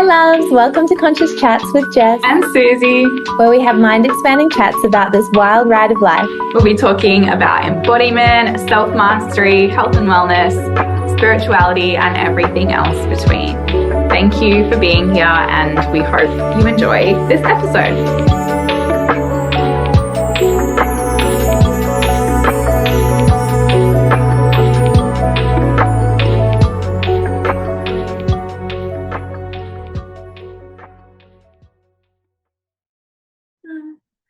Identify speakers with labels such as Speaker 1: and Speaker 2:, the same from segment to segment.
Speaker 1: loves, welcome to Conscious Chats with Jess
Speaker 2: and Susie,
Speaker 1: where we have mind-expanding chats about this wild ride of life.
Speaker 2: We'll be talking about embodiment, self-mastery, health and wellness, spirituality, and everything else between. Thank you for being here, and we hope you enjoy this episode.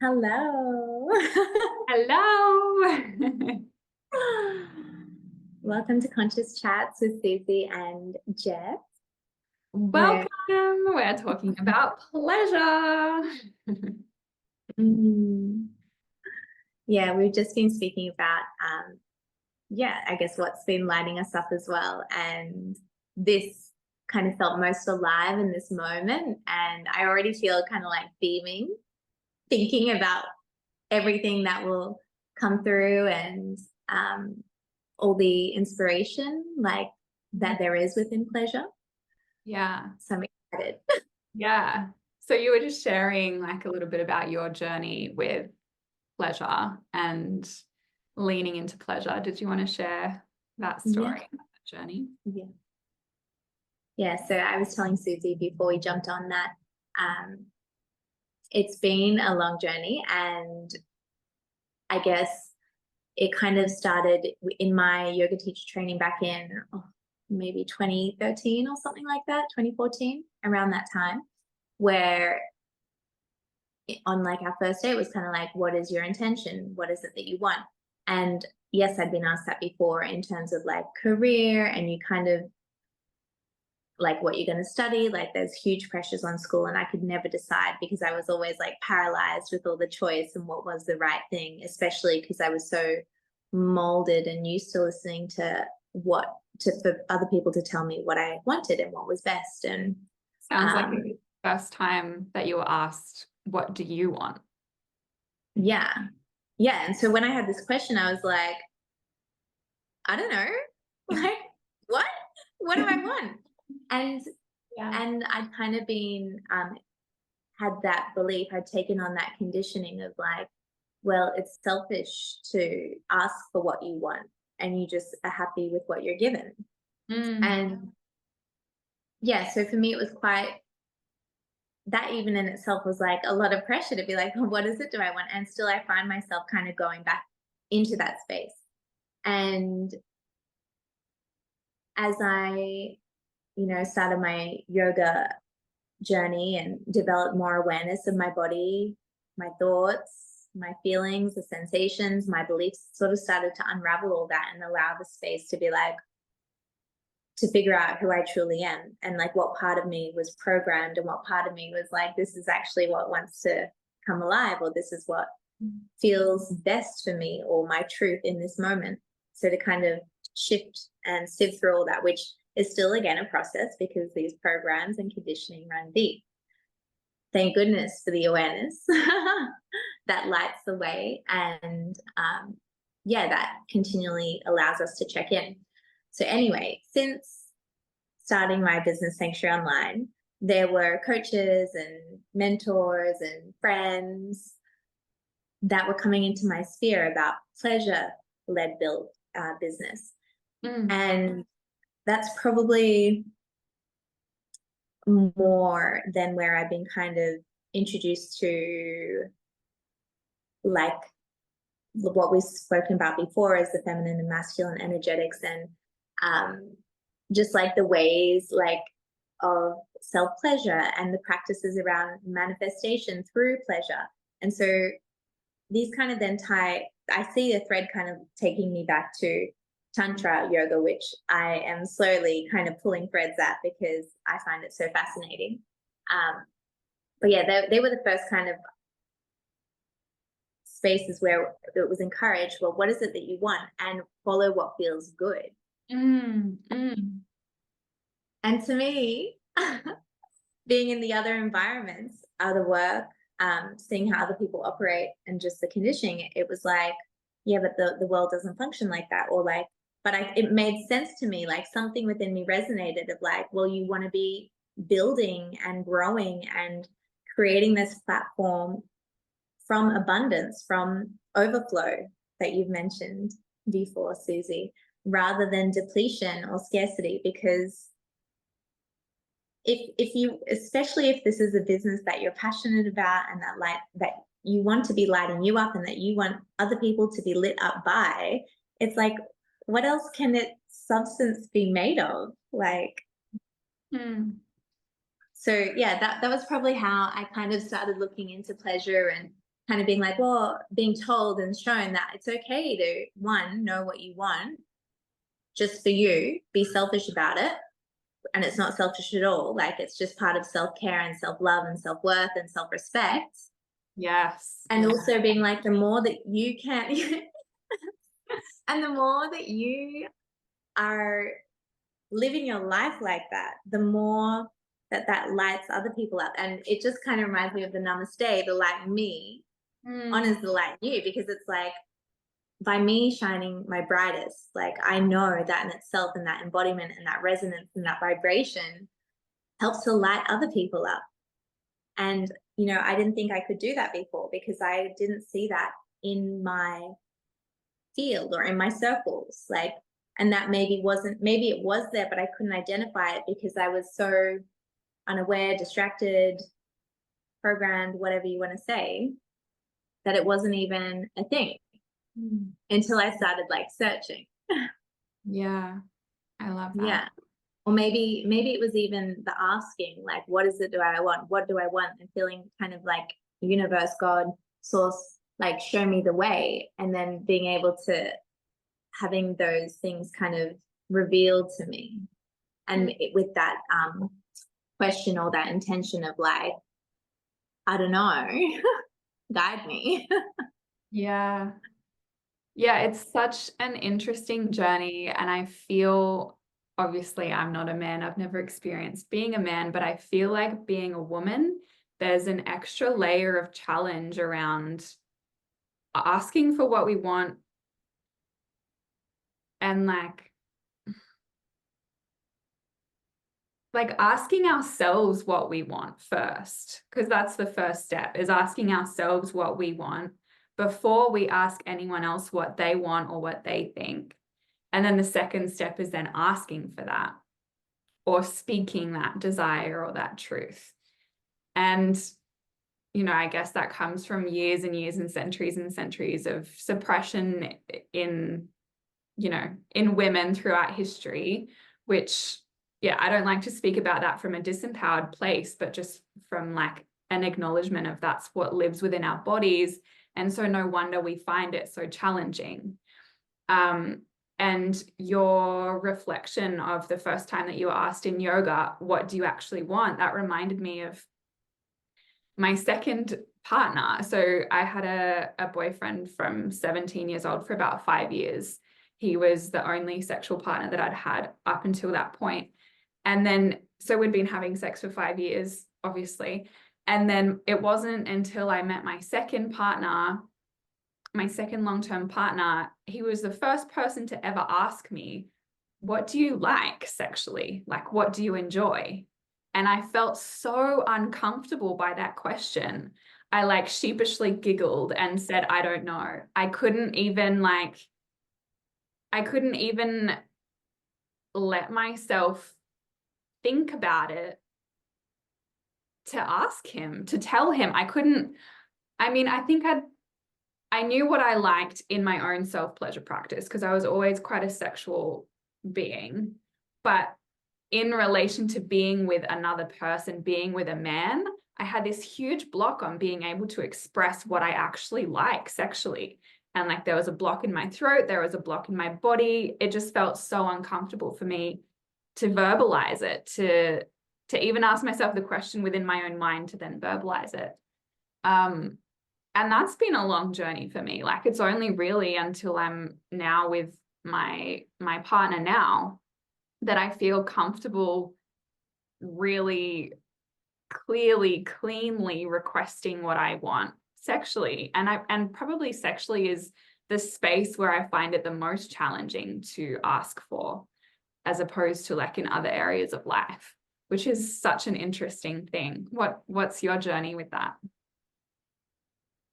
Speaker 1: Hello.
Speaker 2: Hello.
Speaker 1: Welcome to Conscious Chats with Susie and Jess.
Speaker 2: Welcome. We're talking about pleasure.
Speaker 1: Yeah, we've just been speaking about, I guess what's been lighting us up as well. And this kind of felt most alive in this moment. And I already feel kind of like beaming, thinking about everything that will come through and all the inspiration like that there is within pleasure.
Speaker 2: Yeah.
Speaker 1: So I'm excited.
Speaker 2: Yeah. So you were just sharing like a little bit about your journey with pleasure and leaning into pleasure. Did you want to share that story, that journey?
Speaker 1: Yeah. So I was telling Susie before we jumped on that it's been a long journey, and I guess it kind of started in my yoga teacher training back in maybe 2013 or something like that, 2014, around that time, where on like our first day, it was kind of like, what is your intention? What is it that you want? And yes, I'd been asked that before in terms of like career, and you kind of like what you're going to study. Like there's huge pressures on school, and I could never decide because I was always like paralyzed with all the choice and what was the right thing, especially because I was so molded and used to listening to for other people to tell me what I wanted and what was best. And
Speaker 2: sounds like the first time that you were asked, what do you want?
Speaker 1: Yeah. And so when I had this question, I was like, I don't know, like what do I want? And I'd kind of been had that belief, I'd taken on that conditioning of like, well, it's selfish to ask for what you want, and you just are happy with what you're given. And so for me, it was quite, that even in itself was like a lot of pressure to be like, well, what is it do I want? And still I find myself kind of going back into that space. And as I, started my yoga journey and developed more awareness of my body, my thoughts, my feelings, the sensations, my beliefs, sort of started to unravel all that and allow the space to be like, to figure out who I truly am, and like what part of me was programmed and what part of me was like, this is actually what wants to come alive, or this is what feels best for me, or my truth in this moment. So to kind of shift and sift through all that, which is still again a process because these programs and conditioning run deep. Thank goodness for the awareness that lights the way, and that continually allows us to check in. So anyway, since starting my business Sanctuary Online, there were coaches and mentors and friends that were coming into my sphere about pleasure-led business. And that's probably more than where I've been kind of introduced to like what we've spoken about before as the feminine and masculine energetics, and just like the ways like of self-pleasure and the practices around manifestation through pleasure. And so these kind of then I see a thread kind of taking me back to Tantra yoga, which I am slowly kind of pulling threads at because I find it so fascinating. But yeah, they were the first kind of spaces where it was encouraged, well, what is it that you want, and follow what feels good. And to me, being in the other environments, other work, seeing how other people operate and just the conditioning, it was like, yeah, but the world doesn't function like that. Or like, but it made sense to me, like something within me resonated of like, well, you want to be building and growing and creating this platform from abundance, from overflow that you've mentioned before, Susie, rather than depletion or scarcity. Because if you, especially if this is a business that you're passionate about and that you want to be lighting you up and that you want other people to be lit up by, it's like, what else can its substance be made of? Like, so yeah, that was probably how I kind of started looking into pleasure and kind of being like, well, being told and shown that it's okay to, one, know what you want just for you, be selfish about it. And it's not selfish at all. Like, it's just part of self-care and self-love and self-worth and self-respect.
Speaker 2: Yes.
Speaker 1: And also being like, the more that you can, and the more that you are living your life like that, the more that lights other people up. And it just kind of reminds me of the namaste, the light me honors the light in you, because it's like, by me shining my brightest, like, I know that in itself, and that embodiment and that resonance and that vibration helps to light other people up. And, you know, I didn't think I could do that before, because I didn't see that in my field or in my circles. Like, and that maybe it was there, but I couldn't identify it because I was so unaware, distracted, programmed, whatever you want to say, that it wasn't even a thing until I started like searching.
Speaker 2: Yeah, I love that.
Speaker 1: Yeah. Or maybe it was even the asking, like, what is it do I want? What do I want? And feeling kind of like universe, God, source, like, show me the way. And then being able to having those things kind of revealed to me. And with that question or that intention of like, I don't know, guide me.
Speaker 2: Yeah. Yeah, it's such an interesting journey. And I feel, obviously, I'm not a man. I've never experienced being a man, but I feel like being a woman, there's an extra layer of challenge around asking for what we want and like asking ourselves what we want first, because that's the first step, is asking ourselves what we want before we ask anyone else what they want or what they think. And then the second step is then asking for that or speaking that desire or that truth. And, you know, I guess that comes from years and years and centuries of suppression in, you know, in women throughout history, which, yeah, I don't like to speak about that from a disempowered place, but just from like an acknowledgement of that's what lives within our bodies. And so no wonder we find it so challenging. And your reflection of the first time that you were asked in yoga, what do you actually want? That reminded me of my second partner. So I had a boyfriend from 17 years old for about 5 years. He was the only sexual partner that I'd had up until that point. And then, so we'd been having sex for 5 years, obviously. And then it wasn't until I met my second partner, my second long-term partner, he was the first person to ever ask me, what do you like sexually? Like, what do you enjoy? And I felt so uncomfortable by that question. I like sheepishly giggled and said, I don't know. I couldn't even let myself think about it to ask him, to tell him. I knew what I liked in my own self-pleasure practice because I was always quite a sexual being. But in relation to being with another person, being with a man, I had this huge block on being able to express what I actually like sexually. And like there was a block in my throat, there was a block in my body. It just felt so uncomfortable for me to verbalize it, to even ask myself the question within my own mind to then verbalize it. And that's been a long journey for me. Like it's only really until I'm now with my partner now that I feel comfortable really clearly, cleanly requesting what I want sexually. And probably sexually is the space where I find it the most challenging to ask for, as opposed to like in other areas of life. which is such an interesting thing. What's your journey with that?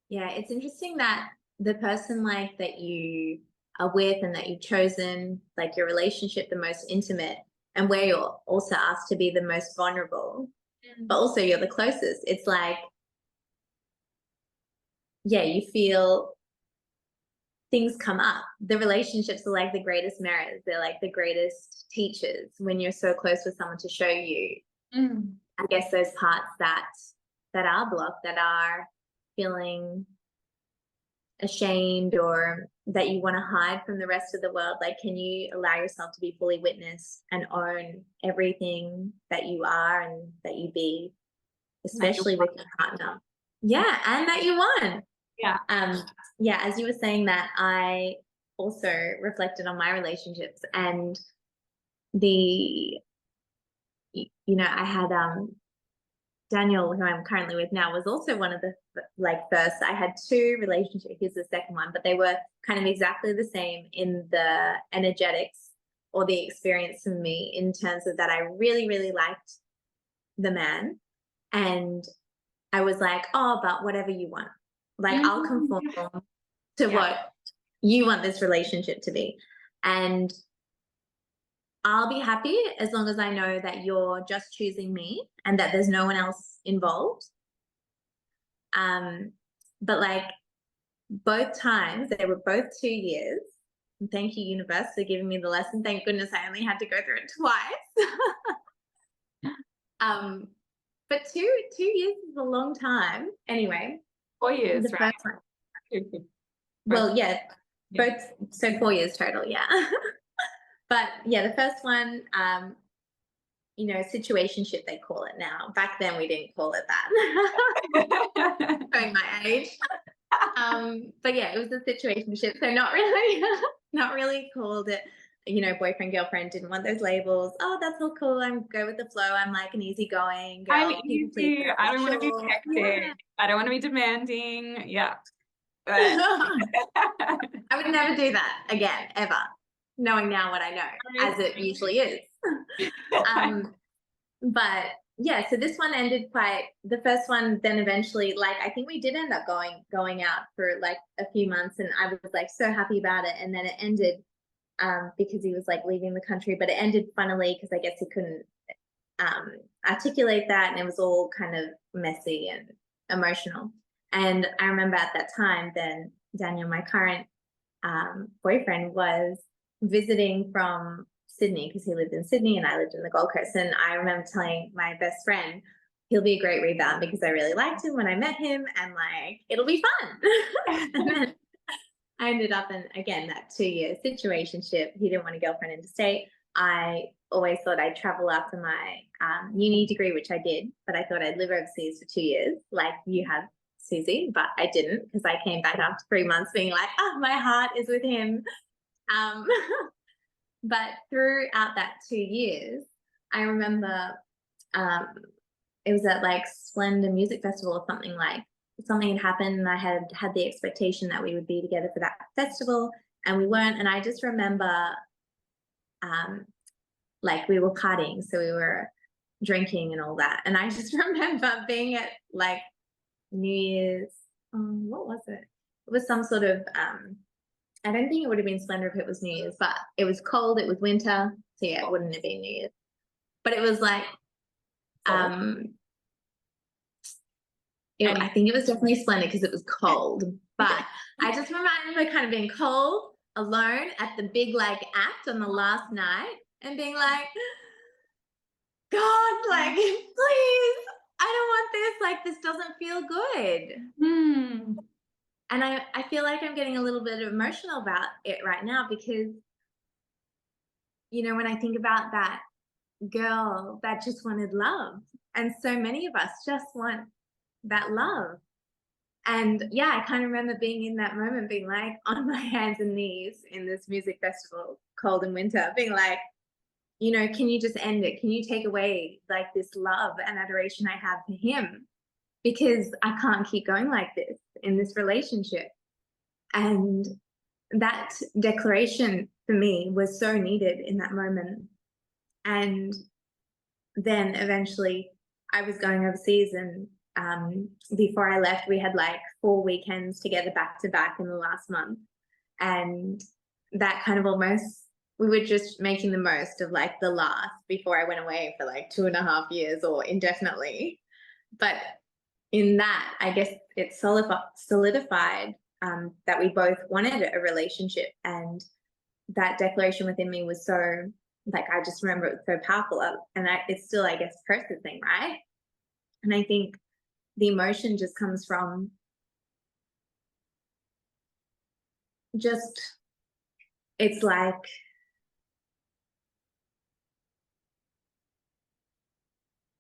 Speaker 1: Yeah, it's interesting that the person like that you are with and that you've chosen, like your relationship, the most intimate, and where you're also asked to be the most vulnerable, but also you're the closest. It's like, yeah, you feel things come up. The relationships are like the greatest mirrors. They're like the greatest teachers when you're so close with someone to show you, I guess, those parts that are blocked, that are feeling ashamed, or that you want to hide from the rest of the world. Like, can you allow yourself to be fully witnessed and own everything that you are and that you be, especially with your partner? Yeah, and that you won.
Speaker 2: Yeah.
Speaker 1: Yeah, as you were saying that, I also reflected on my relationships, and I had Daniel, who I'm currently with now, was also one of the first. I had two relationships. Here's the second one, but they were kind of exactly the same in the energetics or the experience for me, in terms of that I really, really liked the man, and I was like, oh, but whatever you want, like I'll conform to what you want this relationship to be, and I'll be happy as long as I know that you're just choosing me and that there's no one else involved. But like both times, they were both 2 years. And thank you, universe, for giving me the lesson. Thank goodness I only had to go through it twice. But two years is a long time. Anyway,
Speaker 2: 4 years,
Speaker 1: the
Speaker 2: right?
Speaker 1: first one. Well, yeah, both. So 4 years total, yeah. But yeah, the first one, situationship, they call it now. Back then we didn't call it that. Showing my age. But yeah, it was a situationship. So not really called it, boyfriend, girlfriend. Didn't want those labels. Oh, that's all cool. I'm go with the flow. I'm like an easygoing girl.
Speaker 2: I'm easy. I don't want to be hectic. Yeah. I don't want to be demanding. Yeah.
Speaker 1: I would never do that again, ever. Knowing now what I know, as it usually is. But yeah, so this one ended the first one, then eventually, like, I think we did end up going out for like a few months, and I was like so happy about it. And then it ended because he was like leaving the country, but it ended funnily because I guess he couldn't articulate that, and it was all kind of messy and emotional. And I remember at that time, then Daniel, my current boyfriend, was visiting from Sydney because he lived in Sydney and I lived in the Gold Coast. And I remember telling my best friend, he'll be a great rebound because I really liked him when I met him, and like, it'll be fun. And then I ended up in, again, that 2-year situationship. He didn't want a girlfriend interstate. I always thought I'd travel after my uni degree, which I did, but I thought I'd live overseas for 2 years, like you have, Susie, but I didn't, because I came back after 3 months being like, oh, my heart is with him. But throughout that 2 years, I remember it was at like Splendor Music Festival or something had happened, and I had the expectation that we would be together for that festival, and we weren't. And I just remember like we were partying, so we were drinking and all that. And I just remember being at like New Year's, what was it? It was some sort of, I don't think it would have been Splendor if it was New Year's, but it was cold, it was winter. So yeah, it wouldn't have been New Year's. But it was like, I think it was definitely Splendor because it was cold. But I just remember kind of being cold, alone at the big like act on the last night, and being like, God, like, please, I don't want this. Like, this doesn't feel good. And I feel like I'm getting a little bit emotional about it right now because, when I think about that girl that just wanted love, and so many of us just want that love. And yeah, I kind of remember being in that moment, being like on my hands and knees in this music festival, cold in winter, being like, can you just end it? Can you take away like this love and adoration I have for him? Because I can't keep going like this in this relationship. And that declaration for me was so needed in that moment. And then eventually I was going overseas, and before I left, we had like 4 weekends together back to back in the last month. And that kind of almost, we were just making the most of like the last before I went away for like 2.5 years or indefinitely. But in that, I guess it solidified that we both wanted a relationship. And that declaration within me was so, like, I just remember it was so powerful. And it's still, I guess, processing, right? And I think the emotion just comes from just, it's like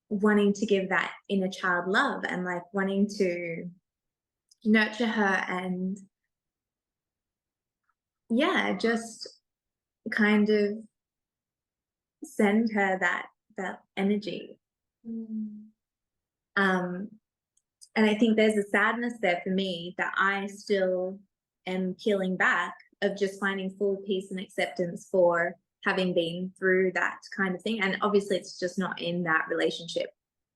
Speaker 1: wanting to give that inner child love and like wanting to nurture her and, yeah, just kind of send her that energy. And I think there's a sadness there for me that I still am peeling back, of just finding full peace and acceptance for having been through that kind of thing. And obviously it's just not in that relationship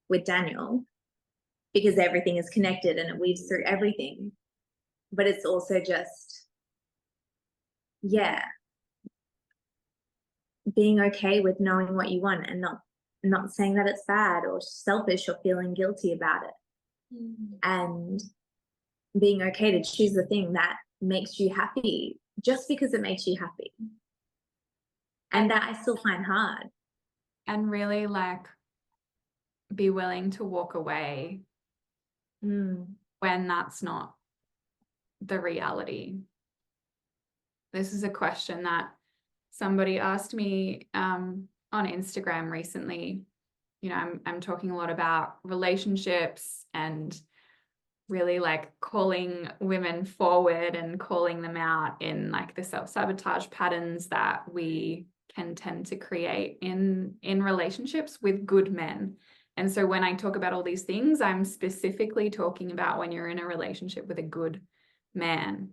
Speaker 1: with Daniel, because everything is connected and it weaves through everything. But it's also just, yeah, being okay with knowing what you want and not saying that it's bad or selfish or feeling guilty about it. And being okay to choose the thing that makes you happy just because it makes you happy. And that I still find hard.
Speaker 2: And really like be willing to walk away when that's not the reality. This is a question that somebody asked me on Instagram recently. You know, I'm talking a lot about relationships and really like calling women forward and calling them out in like the self-sabotage patterns that we can tend to create in relationships with good men. And so when I talk about all these things, I'm specifically talking about when you're in a relationship with a good man.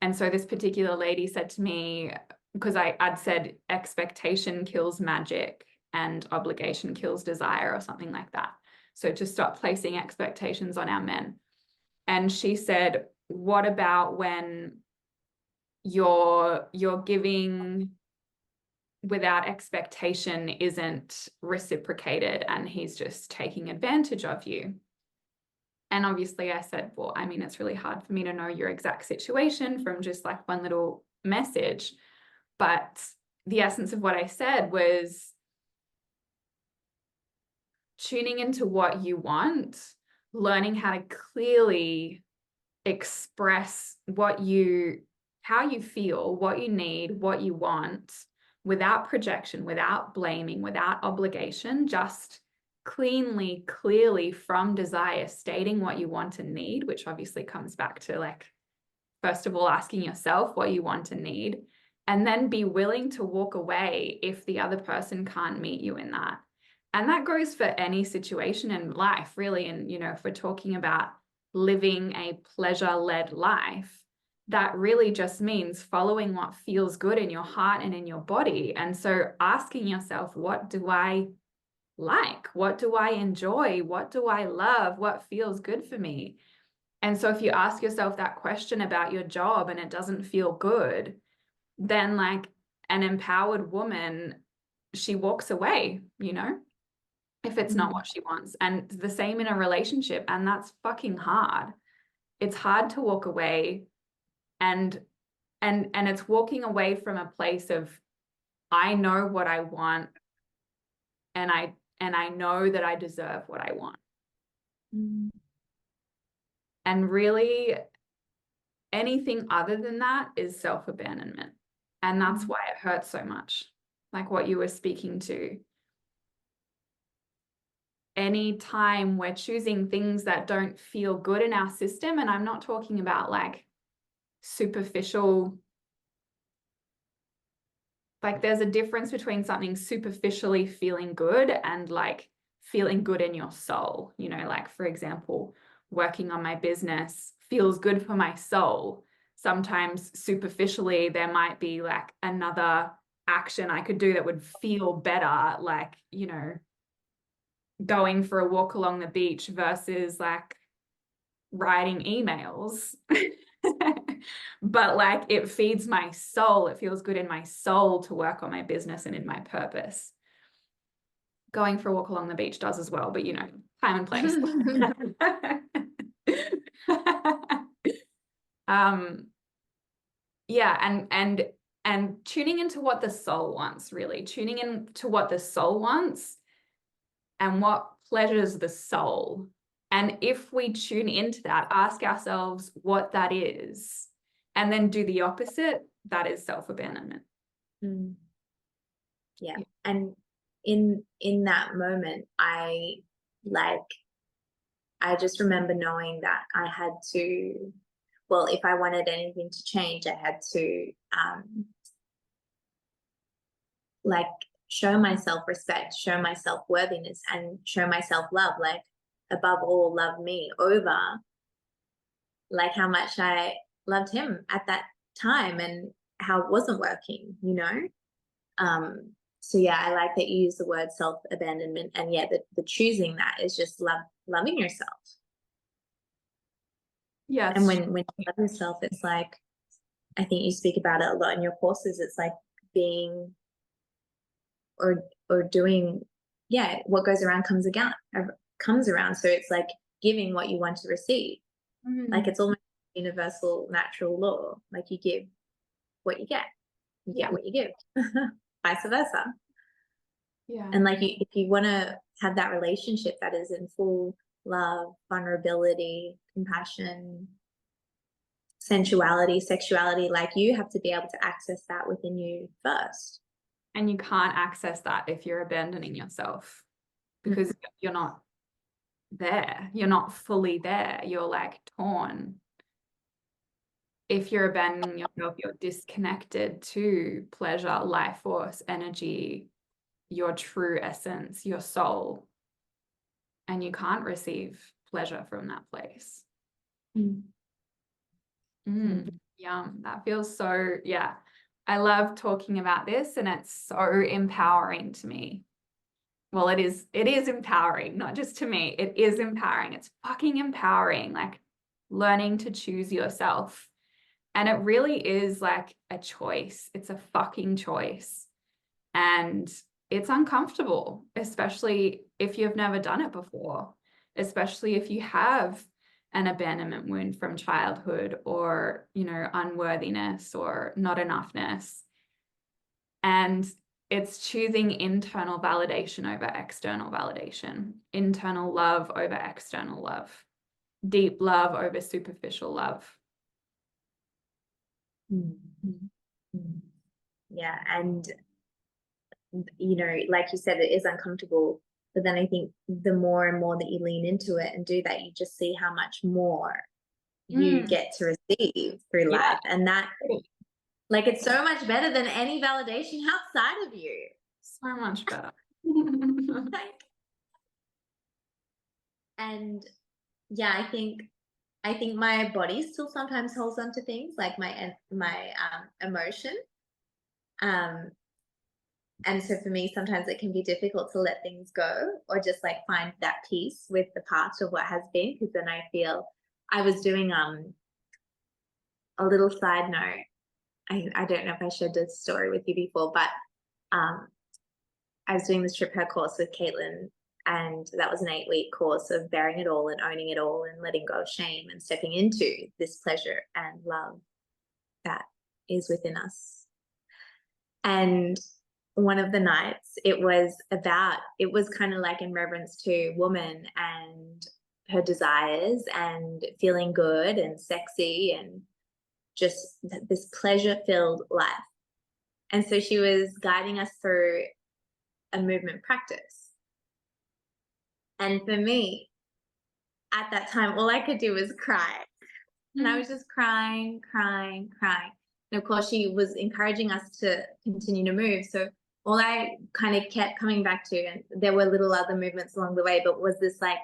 Speaker 2: And so this particular lady said to me, because I'd said expectation kills magic and obligation kills desire or something like that. So to stop placing expectations on our men. And she said, what about when you're giving without expectation isn't reciprocated and he's just taking advantage of you? And obviously I said, well, I mean, it's really hard for me to know your exact situation from just like one little message. But the essence of what I said was tuning into what you want, learning how to clearly express how you feel, what you need, what you want, without projection, without blaming, without obligation, just cleanly, clearly from desire, stating what you want and need, which obviously comes back to like, first of all, asking yourself what you want and need, and then be willing to walk away if the other person can't meet you in that. And that goes for any situation in life, really. And, you know, if we're talking about living a pleasure-led life, that really just means following what feels good in your heart and in your body. And so asking yourself, what do I like? What do I enjoy? What do I love? What feels good for me? And so if you ask yourself that question about your job and it doesn't feel good, then like an empowered woman, she walks away, you know, if it's not what she wants. And the same in a relationship. And that's fucking hard. It's hard to walk away, and it's walking away from a place of, I know what I want, and I know that I deserve what I want. And really anything other than that is self-abandonment. And that's why it hurts so much. Like what you were speaking to. Anytime we're choosing things that don't feel good in our system, and I'm not talking about like superficial, like there's a difference between something superficially feeling good and like feeling good in your soul. You know, like for example, working on my business feels good for my soul. Sometimes superficially there might be like another action I could do that would feel better, like, you know, going for a walk along the beach versus like writing emails. But like it feeds my soul. It feels good in my soul to work on my business and in my purpose. Going for a walk along the beach does as well, but you know, time and place. Yeah, and tuning into what the soul wants, really tuning into what the soul wants and what pleasures the soul. And if we tune into that, ask ourselves what that is, and then do the opposite, that is self-abandonment.
Speaker 1: Yeah. And in that moment, I just remember knowing that I had to, well, if I wanted anything to change, I had to like show myself respect, show myself worthiness, and show myself love. Like above all, love me over like how much I loved him at that time and how it wasn't working, you know? So yeah, I like that you use the word self-abandonment, and yeah, the choosing that is just loving yourself.
Speaker 2: Yeah.
Speaker 1: And when you love yourself, it's like, I think you speak about it a lot in your courses. It's like being or doing, yeah, what goes around comes around. So it's like giving what you want to receive. Like it's almost universal natural law. Like you give what you get. You get what you give. Vice versa.
Speaker 2: Yeah.
Speaker 1: And like if you want to have that relationship that is in full love, vulnerability, compassion, sensuality, sexuality, like you have to be able to access that within you first.
Speaker 2: And you can't access that if you're abandoning yourself, because you're not there. You're not fully there. You're like torn. If you're abandoning yourself, you're disconnected to pleasure, life force, energy, your true essence, your soul. And you can't receive pleasure from that place. Yum. That feels so, yeah. I love talking about this, and it's so empowering to me. Well, it is empowering, not just to me. It is empowering. It's fucking empowering, like learning to choose yourself. And it really is like a choice. It's a fucking choice. And it's uncomfortable, especially if you've never done it before, especially if you have an abandonment wound from childhood, or, you know, unworthiness or not enoughness. And it's choosing internal validation over external validation, internal love over external love, deep love over superficial love.
Speaker 1: Yeah. And, you know, like you said, it is uncomfortable. But then I think the more and more that you lean into it and do that, you just see how much more you get to receive through life. And that, like, it's so much better than any validation outside of you.
Speaker 2: So much better.
Speaker 1: And yeah, I think my body still sometimes holds on to things like my emotion. And so for me, sometimes it can be difficult to let things go, or just like find that peace with the past of what has been. Because then I feel, I was doing a little side note. I don't know if I shared this story with you before, but I was doing the strip her course with Caitlin, and that was an 8-week course of bearing it all and owning it all and letting go of shame and stepping into this pleasure and love that is within us. And one of the nights, it was kind of like in reverence to woman and her desires and feeling good and sexy and just this pleasure-filled life. And so she was guiding us through a movement practice. And for me, at that time, all I could do was cry. And I was just crying. And of course, she was encouraging us to continue to move. So all I kind of kept coming back to, and there were little other movements along the way, but was this like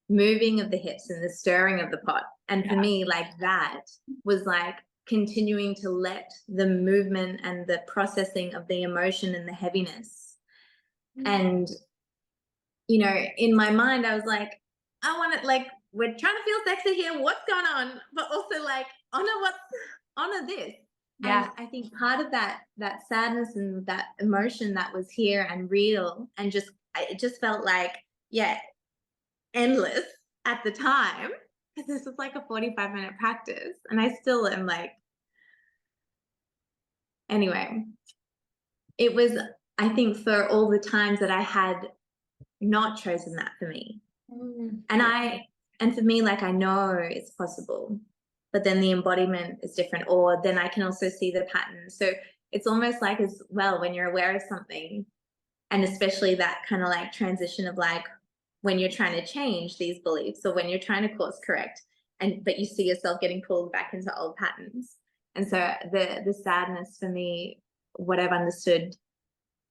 Speaker 1: moving of the hips and the stirring of the pot. And for me, like that was like continuing to let the movement and the processing of the emotion and the heaviness. And you know, in my mind, I was like, I want to, like, we're trying to feel sexy here. What's going on? But also like, honor this. And
Speaker 2: Yeah.
Speaker 1: I think part of that sadness and that emotion that was here and real, and just it just felt like, yeah, endless at the time, because this was like a 45-minute practice, and I still am like, anyway, it was, I think, for all the times that I had not chosen that for me. And for me, like, I know it's possible, but then the embodiment is different, or then I can also see the pattern. So it's almost like, as well, when you're aware of something, and especially that kind of like transition of like when you're trying to change these beliefs, or when you're trying to course correct, but you see yourself getting pulled back into old patterns. And so the sadness for me, what I've understood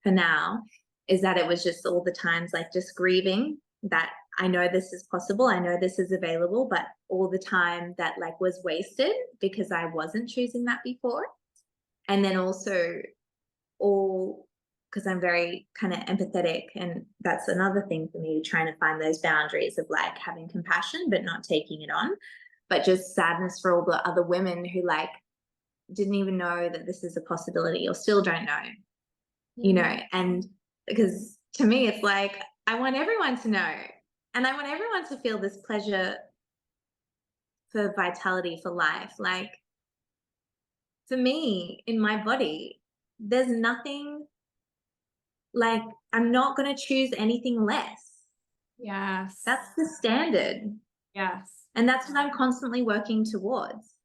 Speaker 1: for now, is that it was just all the times like just grieving that I know this is possible, I know this is available, but all the time that like was wasted because I wasn't choosing that before. And then also, all, because I'm very kind of empathetic, and that's another thing for me, trying to find those boundaries of like having compassion but not taking it on, but just sadness for all the other women who like didn't even know that this is a possibility, or still don't know, you know. And because to me it's like, I want everyone to know, and I want everyone to feel this pleasure for vitality, for life. Like, for me, in my body, there's nothing, like, I'm not going to choose anything less.
Speaker 2: Yes.
Speaker 1: That's the standard.
Speaker 2: Yes.
Speaker 1: And that's what I'm constantly working towards.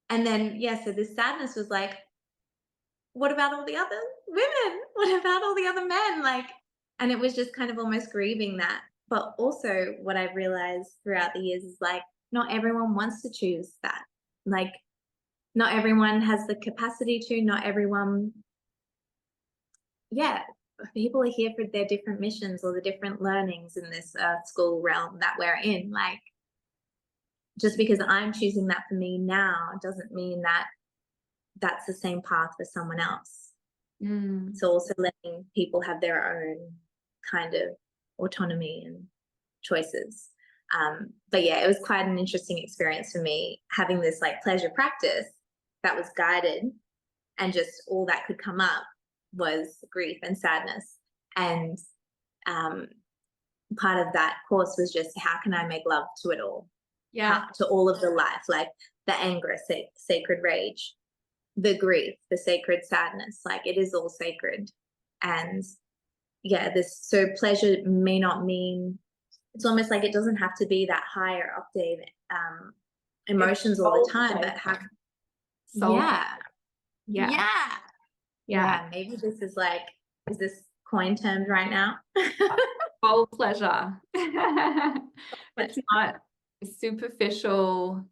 Speaker 1: And then, yeah, so this sadness was like, what about all the other women? What about all the other men? Like, and it was just kind of almost grieving that. But also, what I've realized throughout the years is like, not everyone wants to choose that. Like, not everyone has the capacity to, not everyone, yeah, people are here for their different missions or the different learnings in this school realm that we're in. Like, just because I'm choosing that for me now doesn't mean that that's the same path for someone else. So also letting people have their own kind of autonomy and choices. But yeah, it was quite an interesting experience for me, having this like pleasure practice that was guided, and just all that could come up was grief and sadness. And part of that course was just, how can I make love to it all?
Speaker 2: Yeah.
Speaker 1: To all of the life, like the anger, sacred rage, the grief, the sacred sadness, like it is all sacred. And yeah, this, so pleasure may not mean, it's almost like it doesn't have to be that higher octave emotions all the time, but have
Speaker 2: soul.
Speaker 1: yeah.
Speaker 2: Yeah.
Speaker 1: Yeah.
Speaker 2: Yeah.
Speaker 1: Yeah. Maybe this is like, is this coin termed right now?
Speaker 2: Full pleasure. It's not superficial,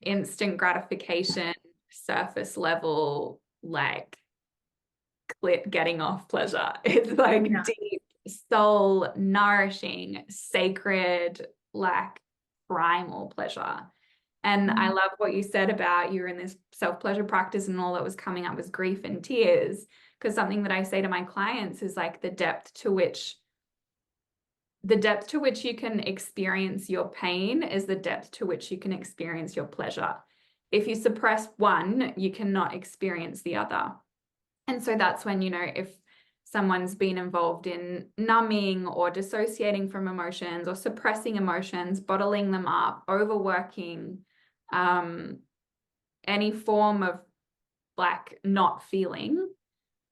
Speaker 2: instant gratification, surface level, like getting off pleasure. It's like deep, soul nourishing, sacred, like primal pleasure. And I love what you said about you were in this self-pleasure practice and all that was coming up was grief and tears, because something that I say to my clients is like the depth to which you can experience your pain is the depth to which you can experience your pleasure. If you suppress one, you cannot experience the other. And so that's when, you know, if someone's been involved in numbing or dissociating from emotions or suppressing emotions, bottling them up, overworking, any form of like not feeling,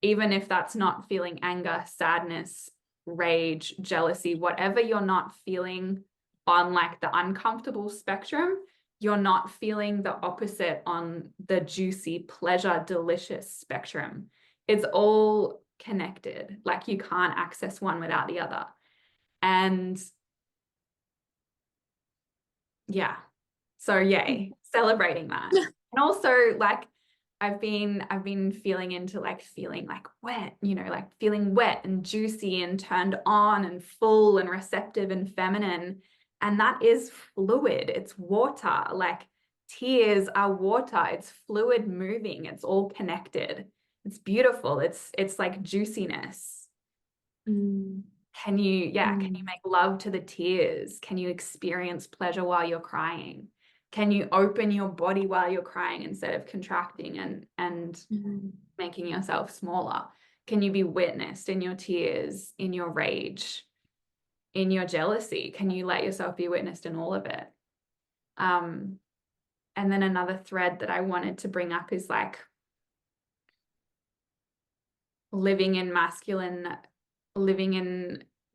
Speaker 2: even if that's not feeling anger, sadness, rage, jealousy, whatever you're not feeling on like the uncomfortable spectrum, you're not feeling the opposite on the juicy, pleasure, delicious spectrum. It's all connected. Like you can't access one without the other. And yeah, so yay, celebrating that. And also like I've been feeling into like feeling like wet, you know, like feeling wet and juicy and turned on and full and receptive and feminine. And that is fluid. It's water. Like tears are water. It's fluid moving. It's all connected. It's beautiful. It's like juiciness. Can you make love to the tears? Can you experience pleasure while you're crying? Can you open your body while you're crying instead of contracting and making yourself smaller? Can you be witnessed in your tears, in your rage, in your jealousy? Can you let yourself be witnessed in all of it? And then another thread that I wanted to bring up is like living in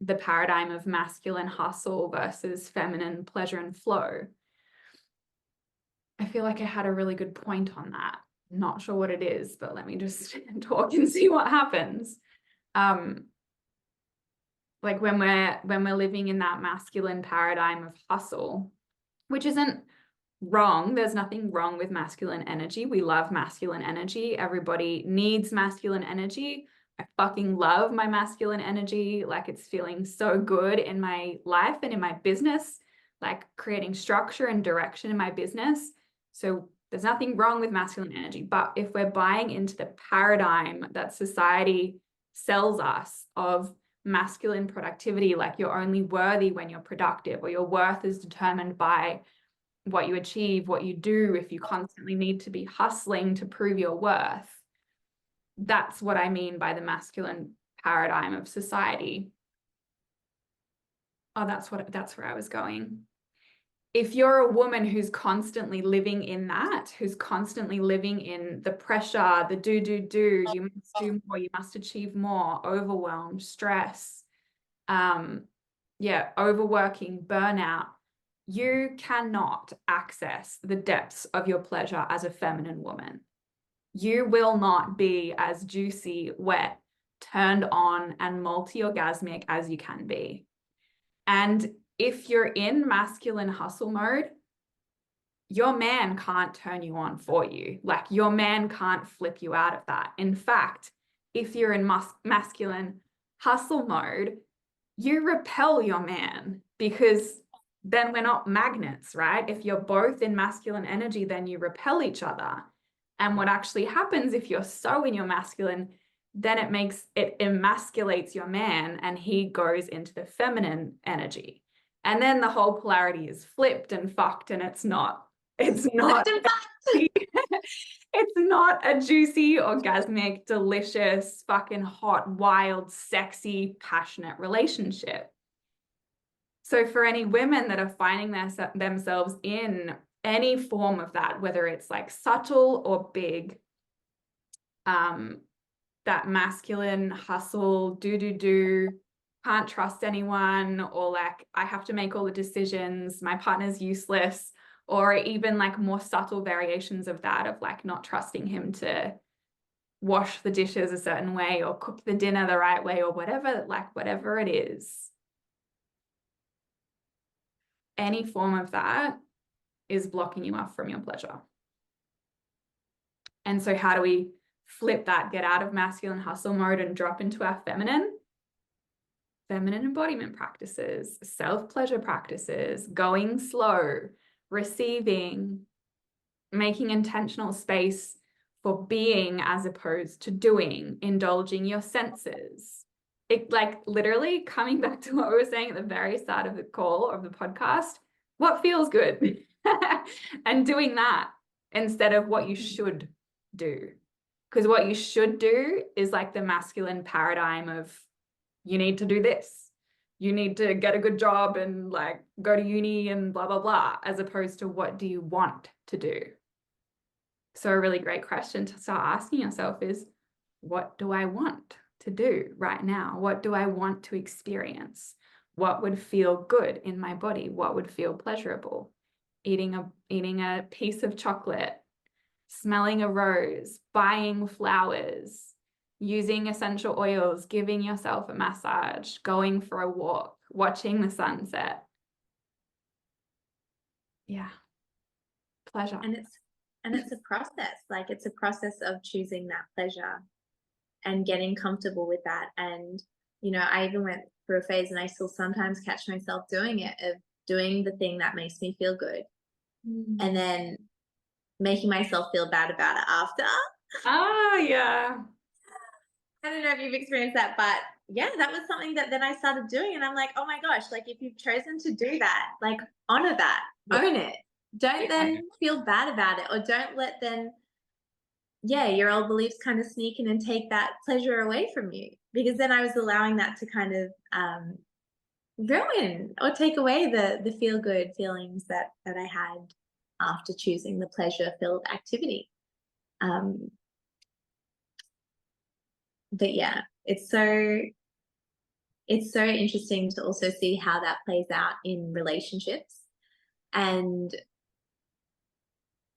Speaker 2: the paradigm of masculine hustle versus feminine pleasure and flow. I feel like I had a really good point on that. Not sure what it is, but let me just talk and see what happens. Like when we're living in that masculine paradigm of hustle, which isn't wrong. There's nothing wrong with masculine energy. We love masculine energy. Everybody needs masculine energy. I fucking love my masculine energy. Like it's feeling so good in my life and in my business, like creating structure and direction in my business. So there's nothing wrong with masculine energy. But if we're buying into the paradigm that society sells us of masculine productivity, like you're only worthy when you're productive, or your worth is determined by what you achieve, what you do, if you constantly need to be hustling to prove your worth. That's what I mean by the masculine paradigm of society. Oh, that's where I was going. If you're a woman who's constantly living in that, who's constantly living in the pressure, the do, you must do more, you must achieve more, overwhelmed, stress, overworking, burnout, you cannot access the depths of your pleasure as a feminine woman. You will not be as juicy, wet, turned on, and multi-orgasmic as you can be. And if you're in masculine hustle mode, your man can't turn you on for you. Like your man can't flip you out of that. In fact, if you're in masculine hustle mode, you repel your man, because then we're not magnets, right? If you're both in masculine energy, then you repel each other. And what actually happens if you're so in your masculine, then it emasculates your man and he goes into the feminine energy. And then the whole polarity is flipped and fucked, and it's not it's not a juicy, orgasmic, delicious, fucking hot, wild, sexy, passionate relationship. So for any women that are finding themselves in any form of that, whether it's like subtle or big, that masculine hustle, do, can't trust anyone, or like I have to make all the decisions, my partner's useless, or even like more subtle variations of that, of like not trusting him to wash the dishes a certain way or cook the dinner the right way or whatever it is. Any form of that is blocking you off from your pleasure. And so how do we flip that, get out of masculine hustle mode and drop into our feminine embodiment practices, self-pleasure practices, going slow, receiving, making intentional space for being as opposed to doing, indulging your senses. It, like, literally coming back to what we were saying at the very start of the call of the podcast, what feels good? And doing that instead of what you should do. Because what you should do is like the masculine paradigm of, you need to do this, you need to get a good job and like go to uni and blah, blah, blah, as opposed to what do you want to do? So a really great question to start asking yourself is, what do I want to do right now? What do I want to experience? What would feel good in my body? What would feel pleasurable? Eating a piece of chocolate, smelling a rose, buying flowers, using essential oils, giving yourself a massage, going for a walk, watching the sunset. Yeah. Pleasure.
Speaker 1: And it's a process. Like it's a process of choosing that pleasure and getting comfortable with that. And, you know, I even went through a phase, and I still sometimes catch myself doing it, of doing the thing that makes me feel good. And then making myself feel bad about it after.
Speaker 2: Oh, yeah.
Speaker 1: I don't know if you've experienced that, but yeah, that was something that then I started doing, and I'm like, oh my gosh, like if you've chosen to do that, like honor that, own it. Don't then feel bad about it, or don't let then, yeah, your old beliefs kind of sneak in and take that pleasure away from you. Because then I was allowing that to kind of ruin or take away the feel good feelings that I had after choosing the pleasure filled activity. Um, but yeah, it's so interesting to also see how that plays out in relationships. And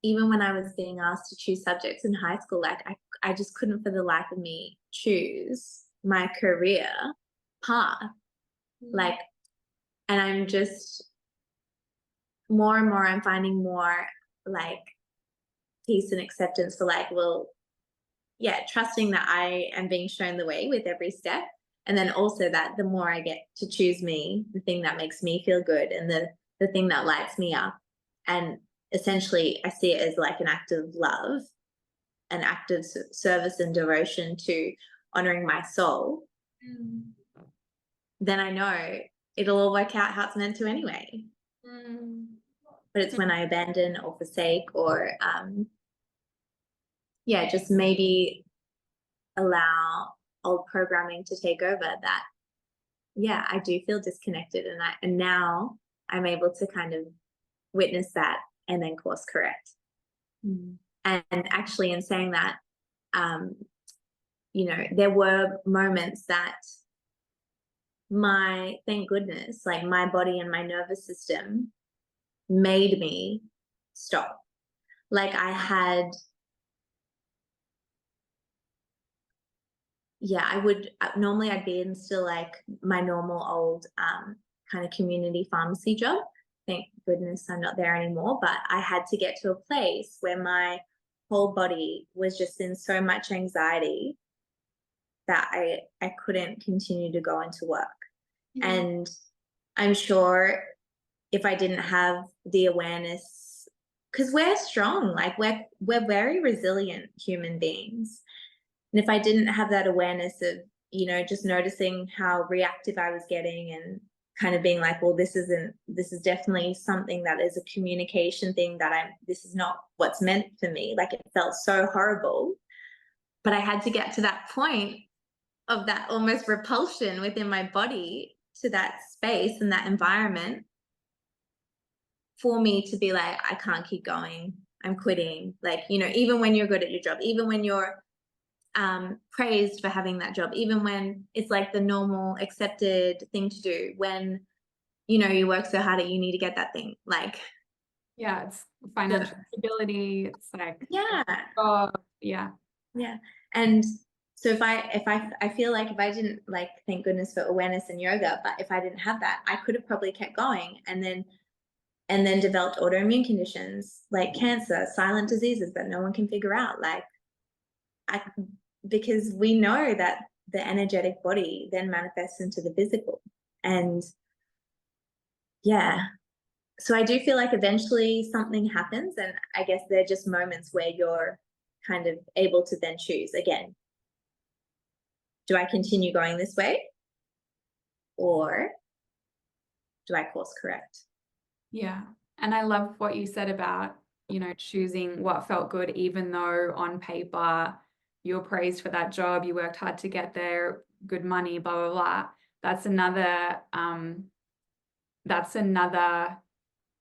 Speaker 1: even when I was being asked to choose subjects in high school, like I just couldn't for the life of me choose my career path. Like, and I'm just more and more, I'm finding more like peace and acceptance for like, well, yeah, trusting that I am being shown the way with every step. And then also that the more I get to choose me, the thing that makes me feel good and the thing that lights me up. And essentially I see it as like an act of love, an act of service and devotion to honoring my soul. Then I know it'll all work out how it's meant to anyway. But it's when I abandon or forsake or yeah, just maybe allow old programming to take over that, yeah, I do feel disconnected, and now I'm able to kind of witness that and then course correct. And actually in saying that, you know, there were moments that thank goodness, like my body and my nervous system made me stop. Like I had, yeah, I would normally I'd be in still like my normal old kind of community pharmacy job. Thank goodness I'm not there anymore, but I had to get to a place where my whole body was just in so much anxiety that I couldn't continue to go into work. And I'm sure if I didn't have the awareness, because we're strong, like we're very resilient human beings. And if I didn't have that awareness of, you know, just noticing how reactive I was getting and kind of being like, well, this is definitely something that is a communication thing that this is not what's meant for me. Like it felt so horrible, but I had to get to that point of that almost repulsion within my body to that space and that environment for me to be like, I can't keep going. I'm quitting. Like, you know, even when you're good at your job, even when you're praised for having that job, even when it's like the normal accepted thing to do, when, you know, you work so hard that you need to get that thing. Like,
Speaker 2: yeah, it's financial stability. It's like,
Speaker 1: yeah.
Speaker 2: Yeah.
Speaker 1: And so if I feel like if I didn't, like, thank goodness for awareness and yoga, but if I didn't have that, I could have probably kept going and then developed autoimmune conditions like cancer, silent diseases that no one can figure out. Like because we know that the energetic body then manifests into the physical. And yeah, so I do feel like eventually something happens, and I guess they're just moments where you're kind of able to then choose again, do I continue going this way or do I course correct?
Speaker 2: Yeah. And I love what you said about, you know, choosing what felt good, even though on paper you're praised for that job, you worked hard to get there, good money, blah, blah, blah. That's another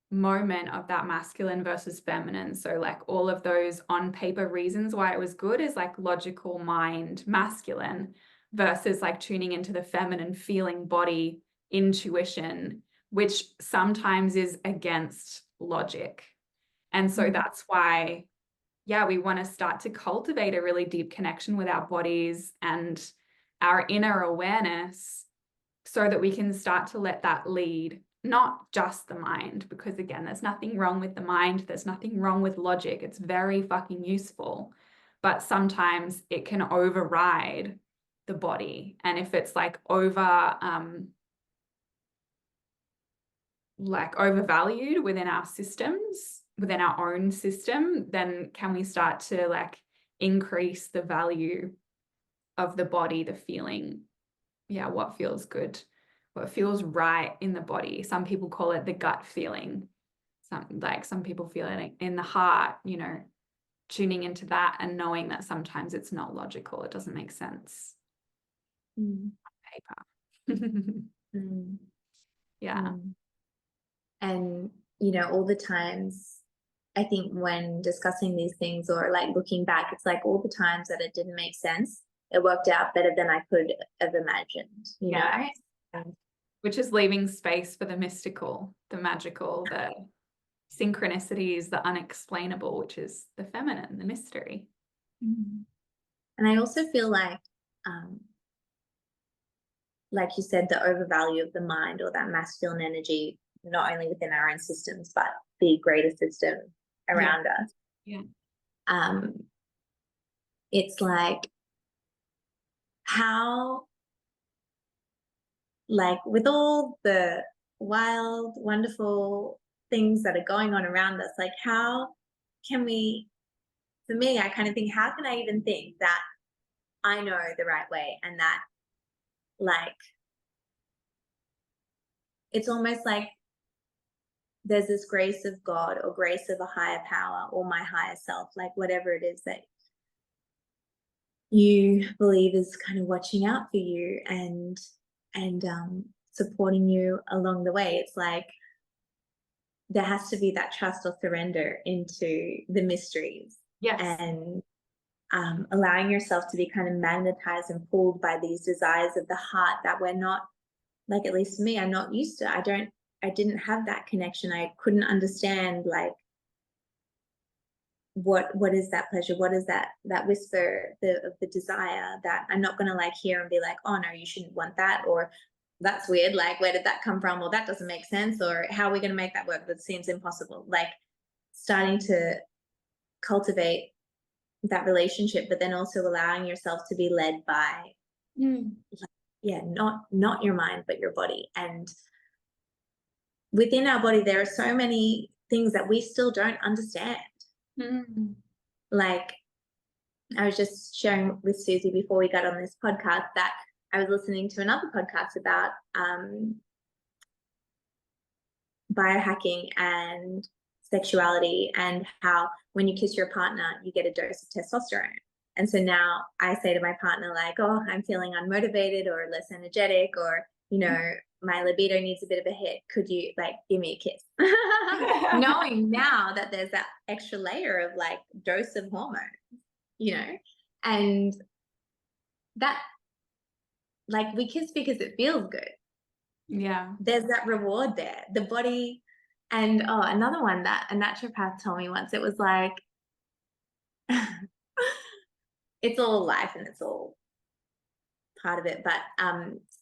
Speaker 2: moment of that masculine versus feminine. So like all of those on paper reasons why it was good is like logical mind, masculine, versus like tuning into the feminine, feeling, body, intuition, which sometimes is against logic. And so that's why, yeah, we want to start to cultivate a really deep connection with our bodies and our inner awareness so that we can start to let that lead, not just the mind, because again, there's nothing wrong with the mind. There's nothing wrong with logic. It's very fucking useful, but sometimes it can override the body. And if it's like overvalued within our systems, within our own system, then can we start to like increase the value of the body, the feeling yeah, what feels good, what feels right in the body. Some people call it the gut feeling. Some people feel it in the heart, you know, tuning into that and knowing that sometimes it's not logical. It doesn't make sense
Speaker 1: Mm.
Speaker 2: on paper.
Speaker 1: Mm.
Speaker 2: Yeah.
Speaker 1: Mm. And, you know, all the times, I think when discussing these things or like looking back, it's like all the times that it didn't make sense, it worked out better than I could have imagined, you
Speaker 2: Yeah.
Speaker 1: know?
Speaker 2: Which is leaving space for the mystical, the magical, the synchronicities, the unexplainable, which is the feminine, the mystery.
Speaker 1: And I also feel like you said, the overvalue of the mind or that masculine energy, not only within our own systems, but the greater system around us.
Speaker 2: Yeah.
Speaker 1: It's like how, like with all the wild, wonderful things that are going on around us, like how can we, for me, I kind of think, how can I even think that I know the right way and that like, it's almost like there's this grace of God or grace of a higher power or my higher self, like whatever it is that you believe is kind of watching out for you and supporting you along the way. It's like there has to be that trust or surrender into the mysteries.
Speaker 2: Yes.
Speaker 1: And allowing yourself to be kind of magnetized and pulled by these desires of the heart that we're not, like, at least for me, I'm not used to. I didn't have that connection. I couldn't understand like what is that pleasure, what is that whisper of the desire that I'm not going to like hear and be like, oh no, you shouldn't want that, or that's weird, like where did that come from, or that doesn't make sense, or how are we going to make that work, that seems impossible. Like starting to cultivate that relationship, but then also allowing yourself to be led by yeah, not your mind but your body. And within our body there are so many things that we still don't understand. Like I was just sharing with Susie before we got on this podcast that I was listening to another podcast about biohacking and sexuality and how when you kiss your partner, you get a dose of testosterone. And so now I say to my partner, like, oh, I'm feeling unmotivated or less energetic, or, you know, my libido needs a bit of a hit. Could you like give me a kiss? Knowing now that there's that extra layer of like dose of hormones, you know, and that, like, we kiss because it feels good.
Speaker 2: Yeah.
Speaker 1: There's that reward there. The body. And oh, another one that a naturopath told me once, it was like, it's all life and it's all part of it. But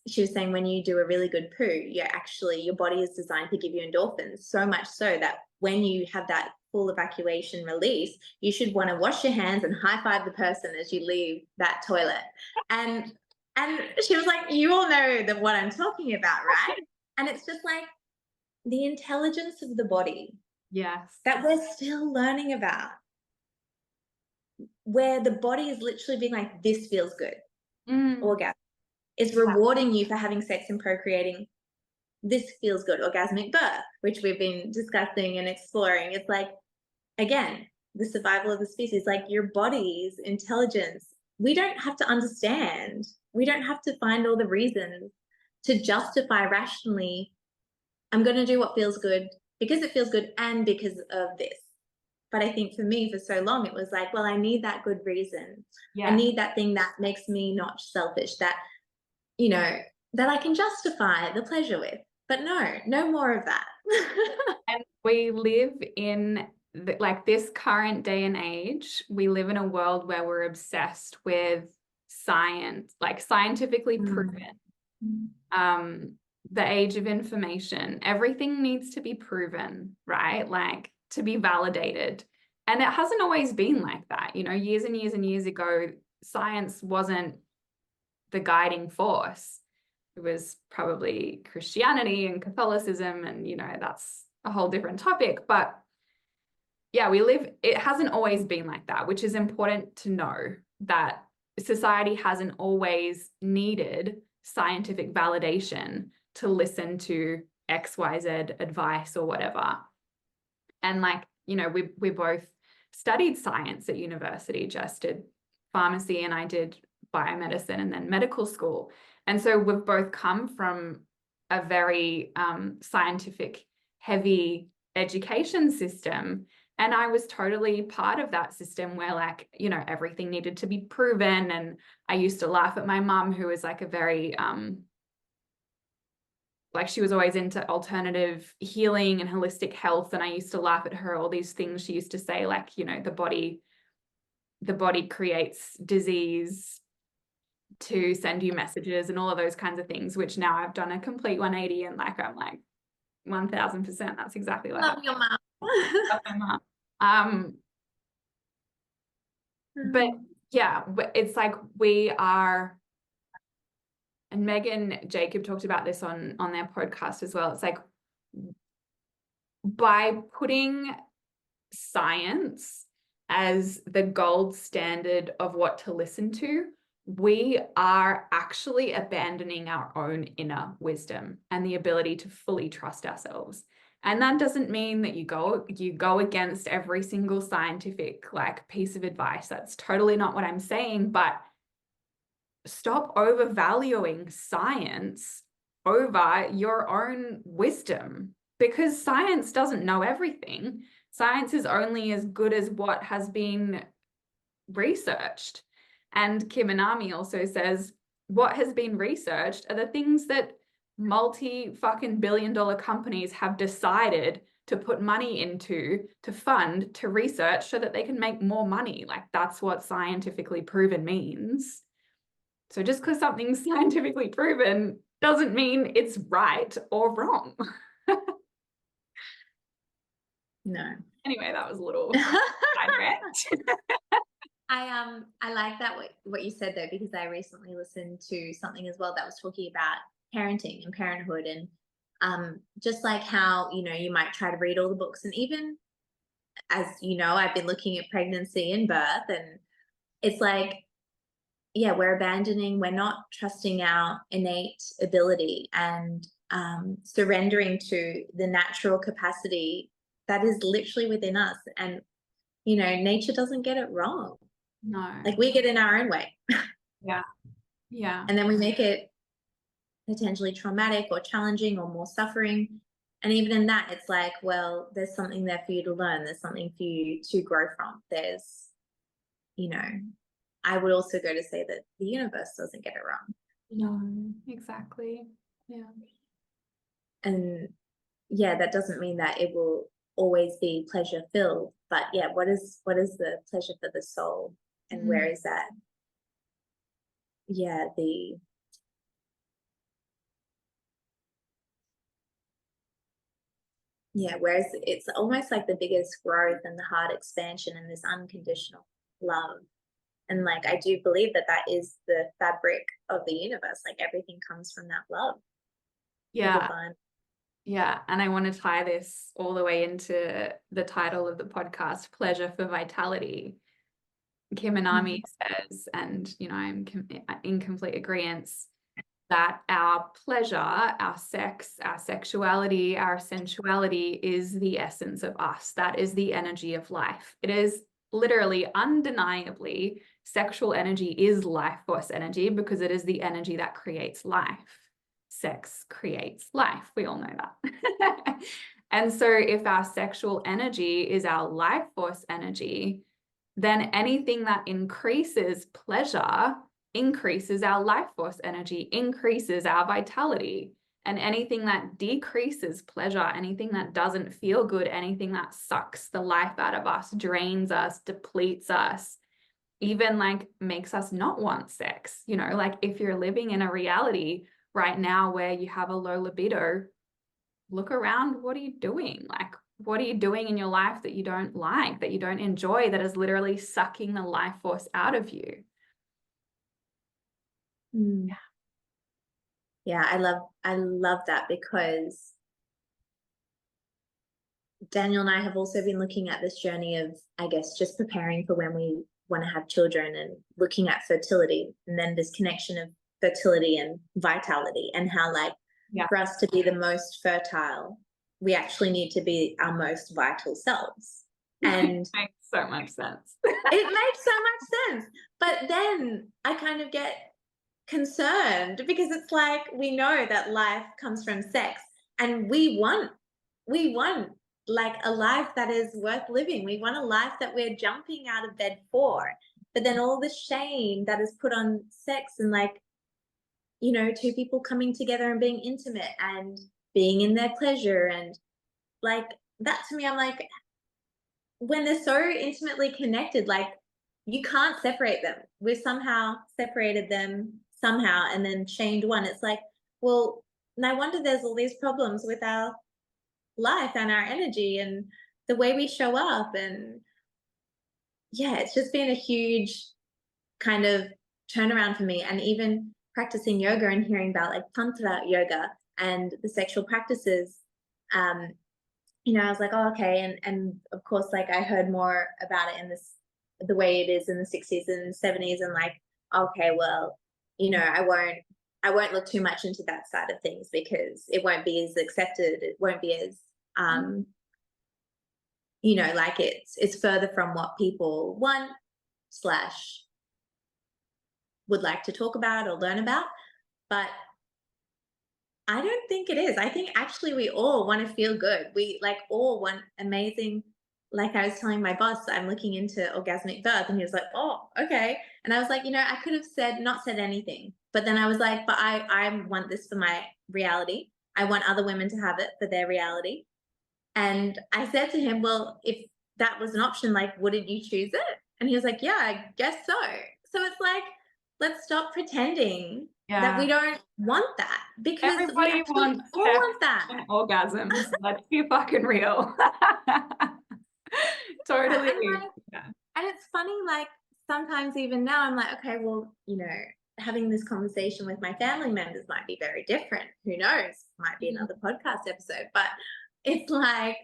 Speaker 1: she was saying when you do a really good poo, you're actually, your body is designed to give you endorphins, so much so that when you have that full evacuation release, you should want to wash your hands and high five the person as you leave that toilet. And she was like, you all know what I'm talking about, right? And it's just like the intelligence of the body,
Speaker 2: Yes,
Speaker 1: that we're still learning about, where the body is literally being like, this feels good. Orgasm. It's rewarding you for having sex and procreating. This feels good. Orgasmic birth, which we've been discussing and exploring. It's like, again, the survival of the species, like your body's intelligence. We don't have to understand. We don't have to find all the reasons to justify rationally, I'm going to do what feels good because it feels good and because of this. But I think for me, for so long, it was like, well, I need that good reason. I need that thing that makes me not selfish, that, you know, that I can justify the pleasure with. But no more of that.
Speaker 2: and we live in like this current day and age, we live in a world where we're obsessed with science, like scientifically proven. The age of information, everything needs to be proven, right? Like to be validated. And it hasn't always been like that. You know, years and years and years ago, science wasn't the guiding force. It was probably Christianity and Catholicism, and, you know, that's a whole different topic. But yeah, it hasn't always been like that, which is important to know, that society hasn't always needed scientific validation to listen to XYZ advice or whatever. And like, you know, we both studied science at university. Jess did pharmacy and I did biomedicine and then medical school. And so we've both come from a very scientific heavy education system. And I was totally part of that system where, like, you know, everything needed to be proven. And I used to laugh at my mum, who was like a very, like, she was always into alternative healing and holistic health. And I used to laugh at her, all these things she used to say, like, you know, the body creates disease to send you messages and all of those kinds of things, which now I've done a complete 180 and like, I'm like 1000%. That's exactly what
Speaker 1: Love your mom.
Speaker 2: But yeah, it's like we are, and Megan Jacob talked about this on their podcast as well. It's like, by putting science as the gold standard of what to listen to, we are actually abandoning our own inner wisdom and the ability to fully trust ourselves. And that doesn't mean that you go against every single scientific like piece of advice. That's totally not what I'm saying, but stop overvaluing science over your own wisdom, because science doesn't know everything. Science is only as good as what has been researched. And Kim Anami also says, what has been researched are the things that multi-fucking-billion-dollar companies have decided to put money into, to fund, to research so that they can make more money. Like, that's what scientifically proven means. So just because something's scientifically proven doesn't mean it's right or wrong.
Speaker 1: No.
Speaker 2: Anyway, that was a little side rant.
Speaker 1: I like that what you said though, because I recently listened to something as well that was talking about parenting and parenthood, and just like how, you know, you might try to read all the books, and even as you know, I've been looking at pregnancy and birth, and it's like, yeah, we're not trusting our innate ability and surrendering to the natural capacity that is literally within us. And, you know, nature doesn't get it wrong.
Speaker 2: No.
Speaker 1: Like, we get in our own way.
Speaker 2: Yeah. Yeah.
Speaker 1: And then we make it potentially traumatic or challenging or more suffering. And even in that, it's like, well, there's something there for you to learn. There's something for you to grow from. There's, you know, I would also go to say that the universe doesn't get it wrong.
Speaker 2: No, exactly. Yeah.
Speaker 1: And yeah, that doesn't mean that it will always be pleasure filled, but yeah, what is the pleasure for the soul, and where is that? Yeah, whereas it's almost like the biggest growth and the heart expansion and this unconditional love. And like, I do believe that is the fabric of the universe. Like, everything comes from that love.
Speaker 2: Yeah. Yeah. And I want to tie this all the way into the title of the podcast, Pleasure for Vitality. Kim Anami says, and, you know, I'm in complete agreement, that our pleasure, our sex, our sexuality, our sensuality is the essence of us. That is the energy of life. It is literally, undeniably, sexual energy is life force energy, because it is the energy that creates life. Sex creates life. We all know that. And so if our sexual energy is our life force energy, then anything that increases pleasure increases our life force energy, increases our vitality. And anything that decreases pleasure, anything that doesn't feel good, anything that sucks the life out of us, drains us, depletes us, even like makes us not want sex. You know, like, if you're living in a reality right now where you have a low libido, look around. What are you doing? Like, what are you doing in your life that you don't like, that you don't enjoy, that is literally sucking the life force out of you?
Speaker 1: Yeah, I love that, because Daniel and I have also been looking at this journey of, I guess, just preparing for when we want to have children and looking at fertility, and then this connection of fertility and vitality, and how like for us to be the most fertile, we actually need to be our most vital selves. And
Speaker 2: it makes so much sense.
Speaker 1: it makes so much sense. But then I kind of get concerned because it's like we know that life comes from sex, and we want like a life that is worth living. We want a life that we're jumping out of bed for. But then all the shame that is put on sex, and like, you know, two people coming together and being intimate and being in their pleasure, and like that, to me, I'm like, when they're so intimately connected, like you can't separate them. We've somehow separated them somehow and then chained one. It's like, well, no wonder there's all these problems with our life and our energy and the way we show up. And yeah, it's just been a huge kind of turnaround for me. And even practicing yoga and hearing about like tantra yoga and the sexual practices, you know, I was like, oh, okay. And of course, like I heard more about it in this, the way it is in the 60s and 70s, and like, okay, well, you know, I won't look too much into that side of things because it won't be as accepted. It won't be as, you know, like it's further from what people want slash would like to talk about or learn about. But I don't think it is. I think actually we all want to feel good. We like all want amazing. Like I was telling my boss, I'm looking into orgasmic birth, and he was like, "Oh, okay." And I was like, you know, I could have not said anything, but then I was like, but I want this for my reality. I want other women to have it for their reality. And I said to him, well, if that was an option, like, wouldn't you choose it? And he was like, yeah, I guess so. So it's like, let's stop pretending that we don't want that, because
Speaker 2: Everybody
Speaker 1: we actually
Speaker 2: wants
Speaker 1: all want that.
Speaker 2: orgasms. Let's be fucking real. Totally.
Speaker 1: And it's funny, like sometimes even now I'm like, okay, well, you know, having this conversation with my family members might be very different. Who knows? Might be another podcast episode. But it's like,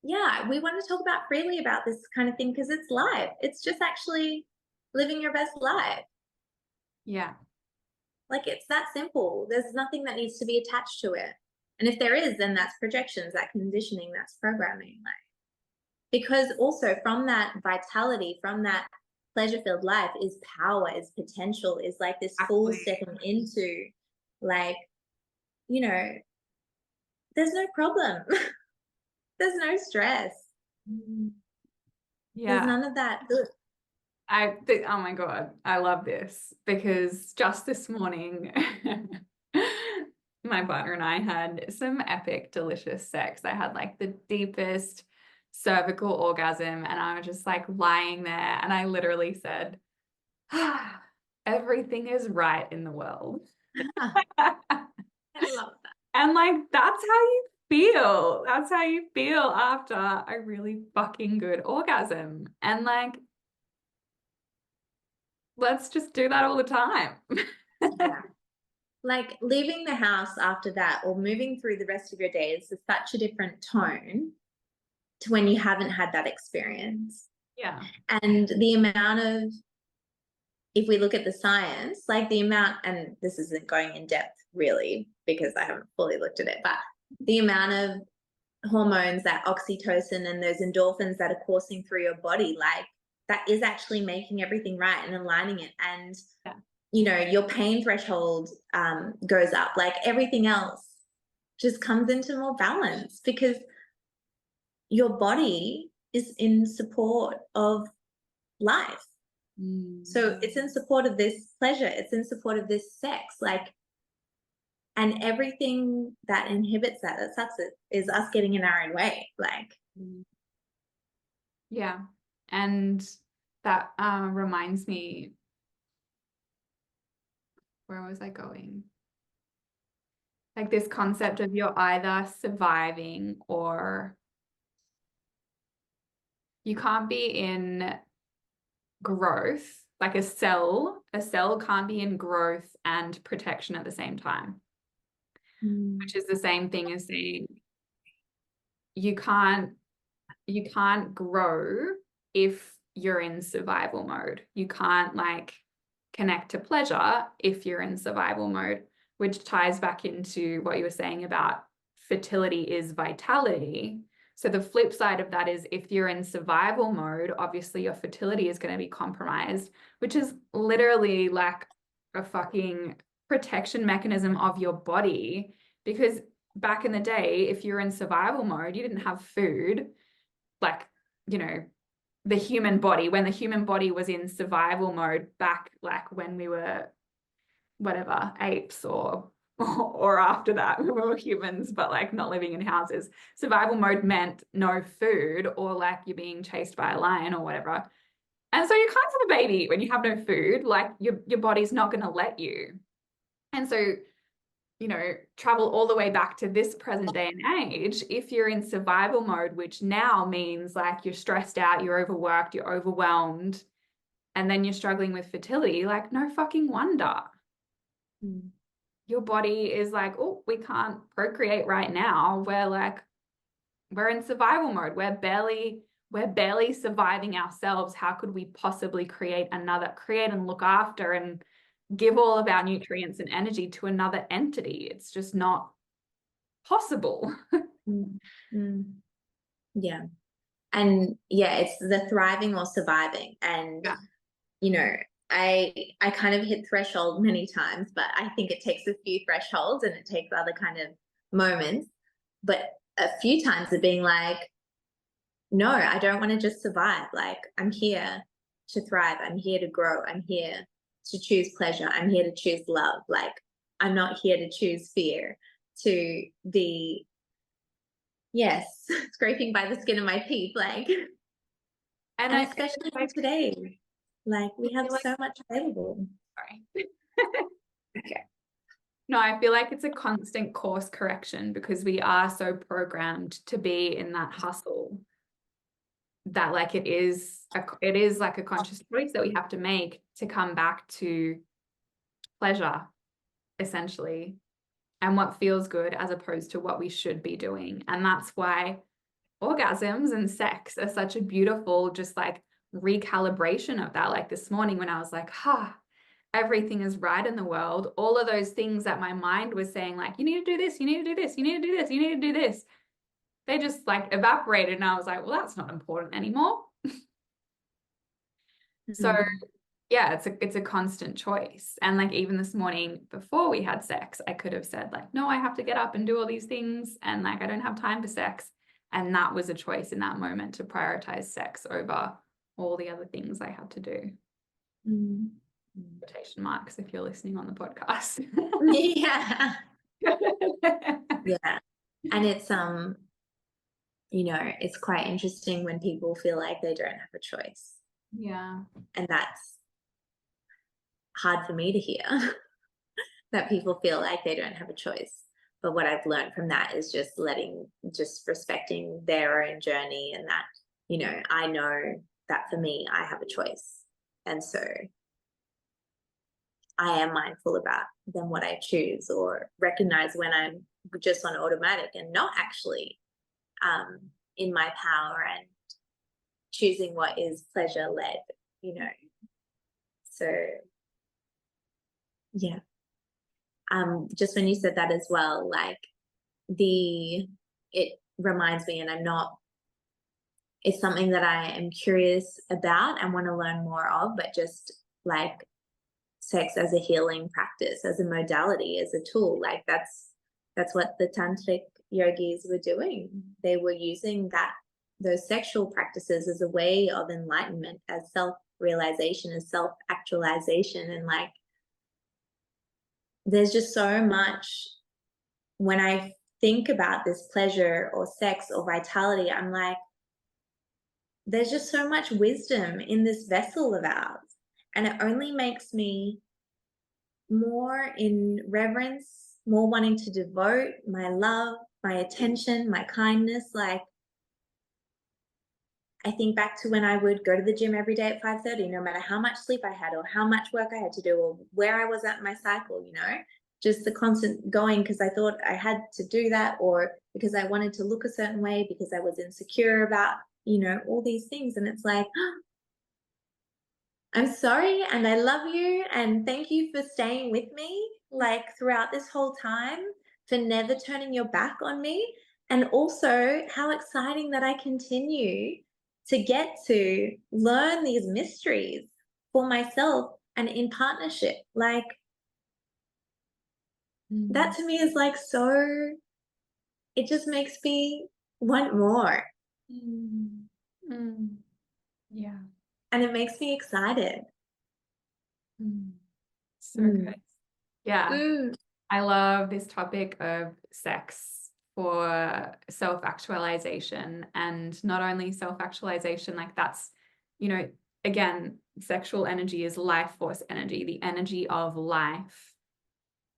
Speaker 1: yeah, we want to talk about freely about this kind of thing because it's live. It's just actually living your best life.
Speaker 2: Yeah.
Speaker 1: Like it's that simple. There's nothing that needs to be attached to it. And if there is, then that's projections, that conditioning, that's programming. Like, because also from that vitality, from that pleasure-filled life is power, is potential, is like this full stepping into, like, you know, there's no problem. There's no stress.
Speaker 2: Yeah.
Speaker 1: There's none of that.
Speaker 2: I think, oh my God, I love this because just this morning, my partner and I had some epic, delicious sex. I had like the deepest cervical orgasm, and I was just like lying there, and I literally said, everything is right in the world.
Speaker 1: I love that.
Speaker 2: And like, that's how you feel. That's how you feel after a really fucking good orgasm. And like, let's just do that all the time.
Speaker 1: Yeah. Like leaving the house after that or moving through the rest of your days is such a different tone to when you haven't had that experience.
Speaker 2: Yeah.
Speaker 1: And the amount of, if we look at the science, like the amount, and this isn't going in depth really because I haven't fully looked at it, but the amount of hormones, that oxytocin and those endorphins that are coursing through your body, like that is actually making everything right and aligning it. And you know, your pain threshold goes up, like everything else just comes into more balance because your body is in support of life. So it's in support of this pleasure, it's in support of this sex, like, and everything that inhibits that sucks it is us getting in our own way, like.
Speaker 2: Yeah. And that reminds me, where was I going? Like this concept of you're either surviving or you can't be in growth. Like a cell can't be in growth and protection at the same time, which is the same thing as saying you can't grow if you're in survival mode. You can't like connect to pleasure if you're in survival mode, which ties back into what you were saying about fertility is vitality. So the flip side of that is if you're in survival mode, obviously your fertility is going to be compromised, which is literally like a fucking protection mechanism of your body. Because back in the day, if you're in survival mode, you didn't have food, like, you know, the human body, when the human body was in survival mode back like when we were whatever, apes or after that we were humans, but like not living in houses. Survival mode meant no food, or like you're being chased by a lion or whatever. And so you can't have a baby when you have no food, like your body's not going to let you. And so, you know, travel all the way back to this present day and age, if you're in survival mode, which now means like you're stressed out, you're overworked, you're overwhelmed, and then you're struggling with fertility, like no fucking wonder. Your body is like, oh, we can't procreate right now. We're in survival mode. We're barely surviving ourselves. How could we possibly create and look after and give all of our nutrients and energy to another entity? It's just not possible.
Speaker 1: Yeah. And yeah, it's the thriving or surviving. And, you know, I kind of hit threshold many times, but I think it takes a few thresholds and it takes other kind of moments. But a few times of being like, no, I don't want to just survive. Like, I'm here to thrive. I'm here to grow. I'm here to choose pleasure. I'm here to choose love. Like, I'm not here to choose fear, to be, yes, scraping by the skin of my teeth. Like, and especially today, like we have so much available.
Speaker 2: Sorry. Okay. No, I feel like it's a constant course correction because we are so programmed to be in that hustle that like it is like a conscious choice that we have to make to come back to pleasure, essentially, and what feels good as opposed to what we should be doing. And that's why orgasms and sex are such a beautiful, just like recalibration of that. Like this morning when I was like, everything is right in the world, all of those things that my mind was saying, like, you need to do this, you need to do this, you need to do this, you need to do this, they just like evaporated. And I was like, well, that's not important anymore. So yeah, it's a constant choice. And like even this morning before we had sex, I could have said like, no, I have to get up and do all these things and like I don't have time for sex. And that was a choice in that moment to prioritize sex over all the other things I had to do. Quotation marks if you're listening on the podcast.
Speaker 1: Yeah. Yeah. And it's you know, it's quite interesting when people feel like they don't have a choice.
Speaker 2: Yeah.
Speaker 1: And that's hard for me to hear, that people feel like they don't have a choice. But what I've learned from that is just respecting their own journey, and that, you know, I know that for me, I have a choice. And so I am mindful about then what I choose, or recognize when I'm just on automatic and not actually in my power and choosing what is pleasure led, you know. So yeah. Just when you said that as well, like it reminds me, and it's something that I am curious about and want to learn more of, but just like sex as a healing practice, as a modality, as a tool, like that's what the tantric yogis were doing. They were using those sexual practices as a way of enlightenment, as self-realization, as self-actualization. And like there's just so much, when I think about this pleasure or sex or vitality, I'm like, there's just so much wisdom in this vessel of ours. And it only makes me more in reverence, more wanting to devote my love, my attention, my kindness. Like, I think back to when I would go to the gym every day at 5:30, no matter how much sleep I had or how much work I had to do or where I was at in my cycle, you know, just the constant going because I thought I had to do that, or because I wanted to look a certain way, because I was insecure about, you know, all these things. And it's like, I'm sorry, and I love you, and thank you for staying with me, like, throughout this whole time, for never turning your back on me, and also how exciting that I continue to get to learn these mysteries for myself and in partnership. Like, that to me is, like, so it just makes me want more,
Speaker 2: Mm. Mm. Yeah.
Speaker 1: and it makes me excited.
Speaker 2: So
Speaker 1: Mm.
Speaker 2: good. Yeah.
Speaker 1: Mm.
Speaker 2: I love this topic of sex for self-actualization, and not only self-actualization, like that's, again, sexual energy is life force energy, the energy of life,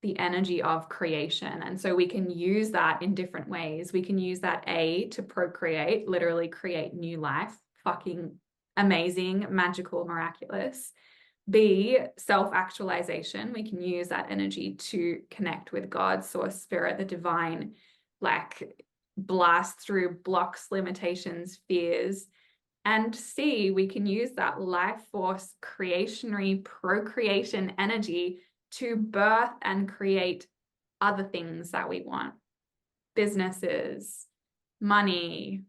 Speaker 2: the energy of creation. And so we can use that in different ways. We can use that to procreate, literally create new life, fucking amazing, magical, miraculous. B, self-actualization. We can use that energy to connect with God, source, spirit, the divine, like blast through blocks, limitations, fears. And C, we can use that life force, creationary, procreation energy to birth and create other things that we want. Businesses, money,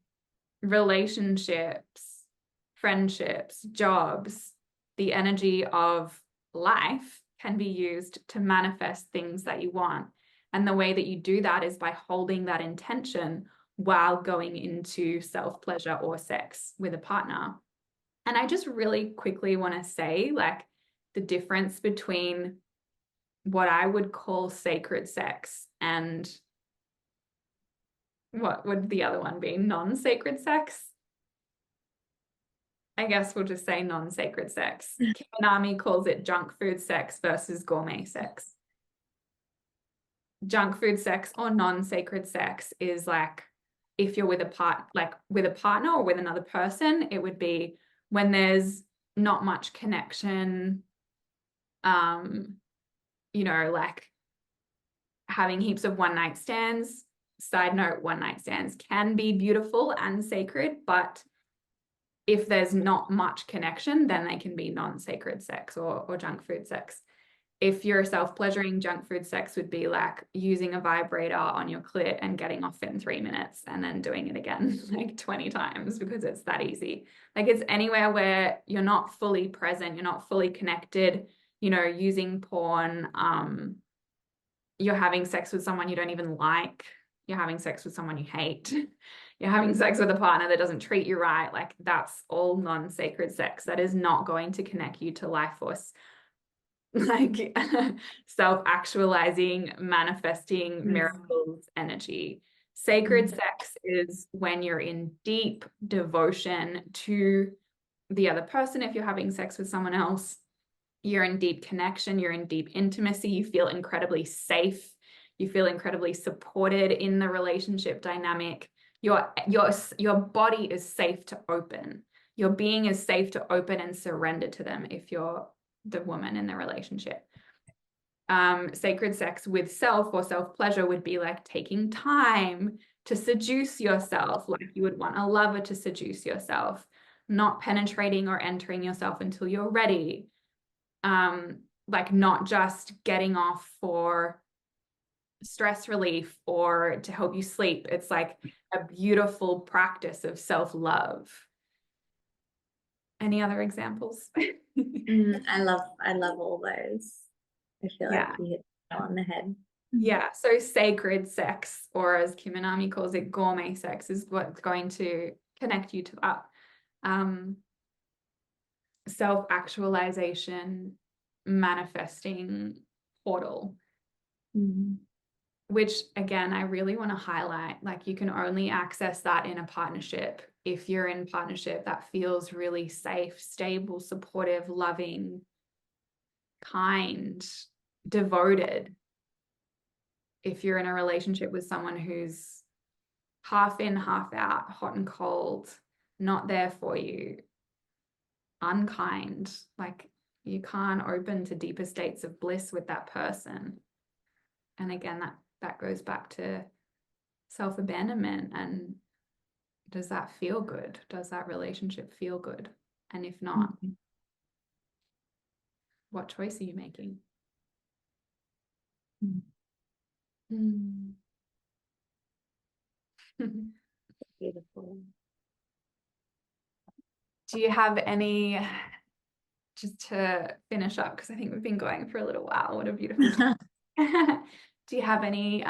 Speaker 2: relationships, friendships, jobs. The energy of life can be used to manifest things that you want. And the way that you do that is by holding that intention while going into self-pleasure or sex with a partner. And I just really quickly want to say, like, the difference between what I would call sacred sex and what would the other one be? Non-sacred sex? I guess we'll just say non-sacred sex. Kiminami calls it junk food sex versus gourmet sex. Junk food sex or non-sacred sex is like if you're with a partner or with another person, it would be when there's not much connection, like having heaps of one-night stands. Side note, one-night stands can be beautiful and sacred, but if there's not much connection, then they can be non-sacred sex or junk food sex. If you're self-pleasuring, junk food sex would be like using a vibrator on your clit and getting off in 3 minutes and then doing it again like 20 times because it's that easy. Like it's anywhere where you're not fully present, you're not fully connected, using porn, you're having sex with someone you don't even like, you're having sex with someone you hate, you're having sex with a partner that doesn't treat you right. Like that's all non-sacred sex. That is not going to connect you to life force, like self-actualizing, manifesting miracles energy. Sacred sex is when you're in deep devotion to the other person. If you're having sex with someone else, you're in deep connection, you're in deep intimacy, you feel incredibly safe, you feel incredibly supported in the relationship dynamic. Your body is safe to open. Your being is safe to open and surrender to them if you're the woman in the relationship. Sacred sex with self or self-pleasure would be like taking time to seduce yourself, like you would want a lover to seduce yourself, not penetrating or entering yourself until you're ready. Like not just getting off for stress relief or to help you sleep. It's like a beautiful practice of self-love. Any other examples?
Speaker 1: I love all those. I feel like you hit it on the head.
Speaker 2: Yeah, so sacred sex, or as Kiminami calls it, gourmet sex, is what's going to connect you to that. Self-actualization, manifesting portal, which again, I really want to highlight, like you can only access that in a partnership. If you're in partnership that feels really safe, stable, supportive, loving, kind, devoted. If you're in a relationship with someone who's half in, half out, hot and cold, not there for you, unkind, like you can't open to deeper states of bliss with that person. And again, that goes back to self-abandonment. And does that feel good? Does that relationship feel good? And if not, What choice are you making?
Speaker 1: Beautiful.
Speaker 2: Do you have any, just to finish up, because I think we've been going for a little while. What a beautiful time. Do you have any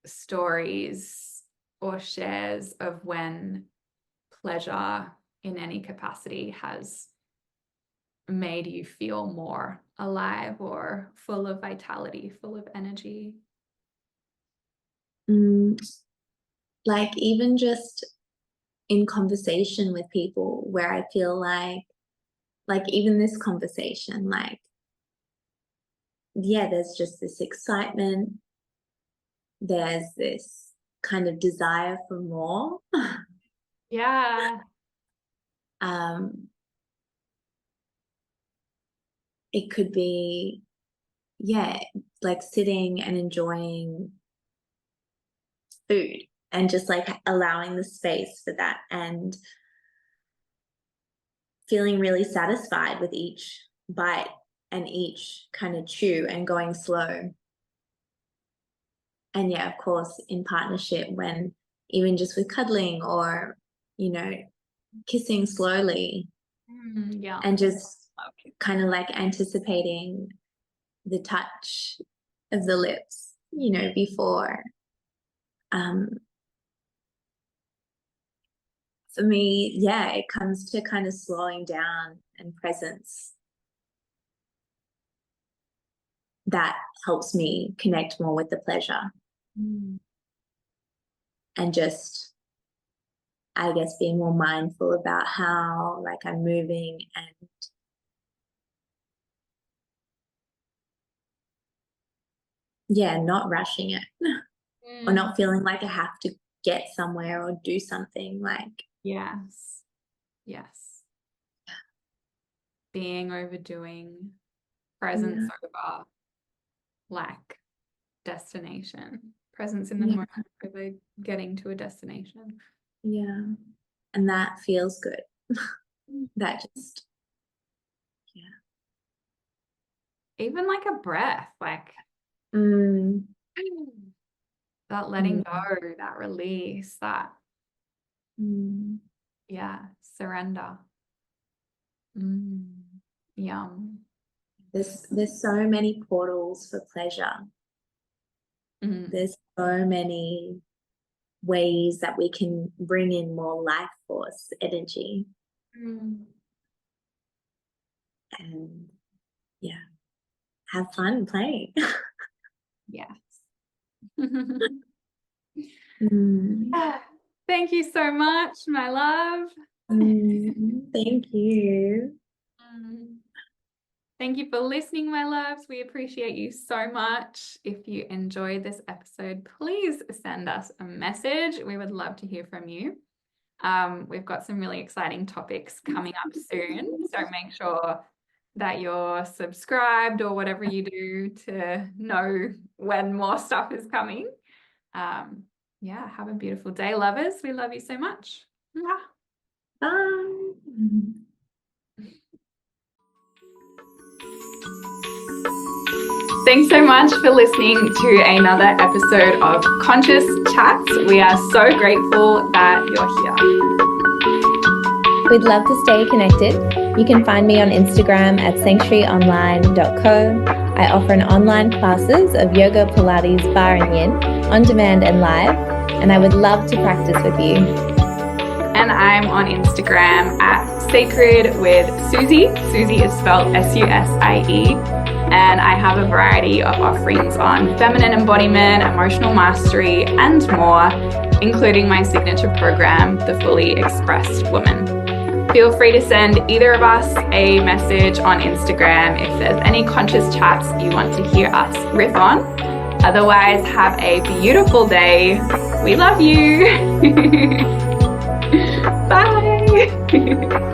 Speaker 2: stories or shares of when pleasure in any capacity has made you feel more alive or full of vitality, full of energy?
Speaker 1: Like even just in conversation with people where I feel like even this conversation, like, yeah, there's just this excitement. There's this kind of desire for more.
Speaker 2: Yeah.
Speaker 1: It could be, yeah, like sitting and enjoying food and just like allowing the space for that and feeling really satisfied with each bite and each kind of chew and going slow. And yeah, of course, in partnership, when even just with cuddling or, you know, kissing slowly
Speaker 2: Yeah.
Speaker 1: and just kind of like anticipating the touch of the lips, you know, before. For me, yeah, it comes to kind of slowing down and presence. That helps me connect more with the pleasure. And just, I guess, being more mindful about how like I'm moving and yeah, not rushing it or not feeling like I have to get somewhere or do something like.
Speaker 2: Yes. Being overdoing, presence over like destination, presence in the moment over getting to a destination.
Speaker 1: Yeah. And that feels good. That just,
Speaker 2: even like a breath, like that letting go, that release, that surrender. Yum.
Speaker 1: There's so many portals for pleasure. There's so many ways that we can bring in more life force energy. And yeah, have fun playing.
Speaker 2: Yes.
Speaker 1: Mm.
Speaker 2: Thank you so much, my love.
Speaker 1: Thank you.
Speaker 2: Thank you for listening, my loves. We appreciate you so much. If you enjoyed this episode, please send us a message. We would love to hear from you. We've got some really exciting topics coming up soon, so make sure that you're subscribed or whatever you do to know when more stuff is coming. Yeah, have a beautiful day, lovers. We love you so much.
Speaker 1: Bye.
Speaker 2: Thanks so much for listening to another episode of Conscious Chats. We are so grateful that you're here.
Speaker 1: We'd love to stay connected. You can find me on Instagram at sanctuaryonline.co. I offer online classes of yoga, Pilates, barre and yin, on demand and live, and I would love to practice with you.
Speaker 2: And I'm on Instagram at Sacred with Susie. Susie is spelled S-U-S-I-E. And I have a variety of offerings on feminine embodiment, emotional mastery, and more, including my signature program, The Fully Expressed Woman. Feel free to send either of us a message on Instagram if there's any conscious chats you want to hear us riff on. Otherwise, have a beautiful day. We love you. Bye.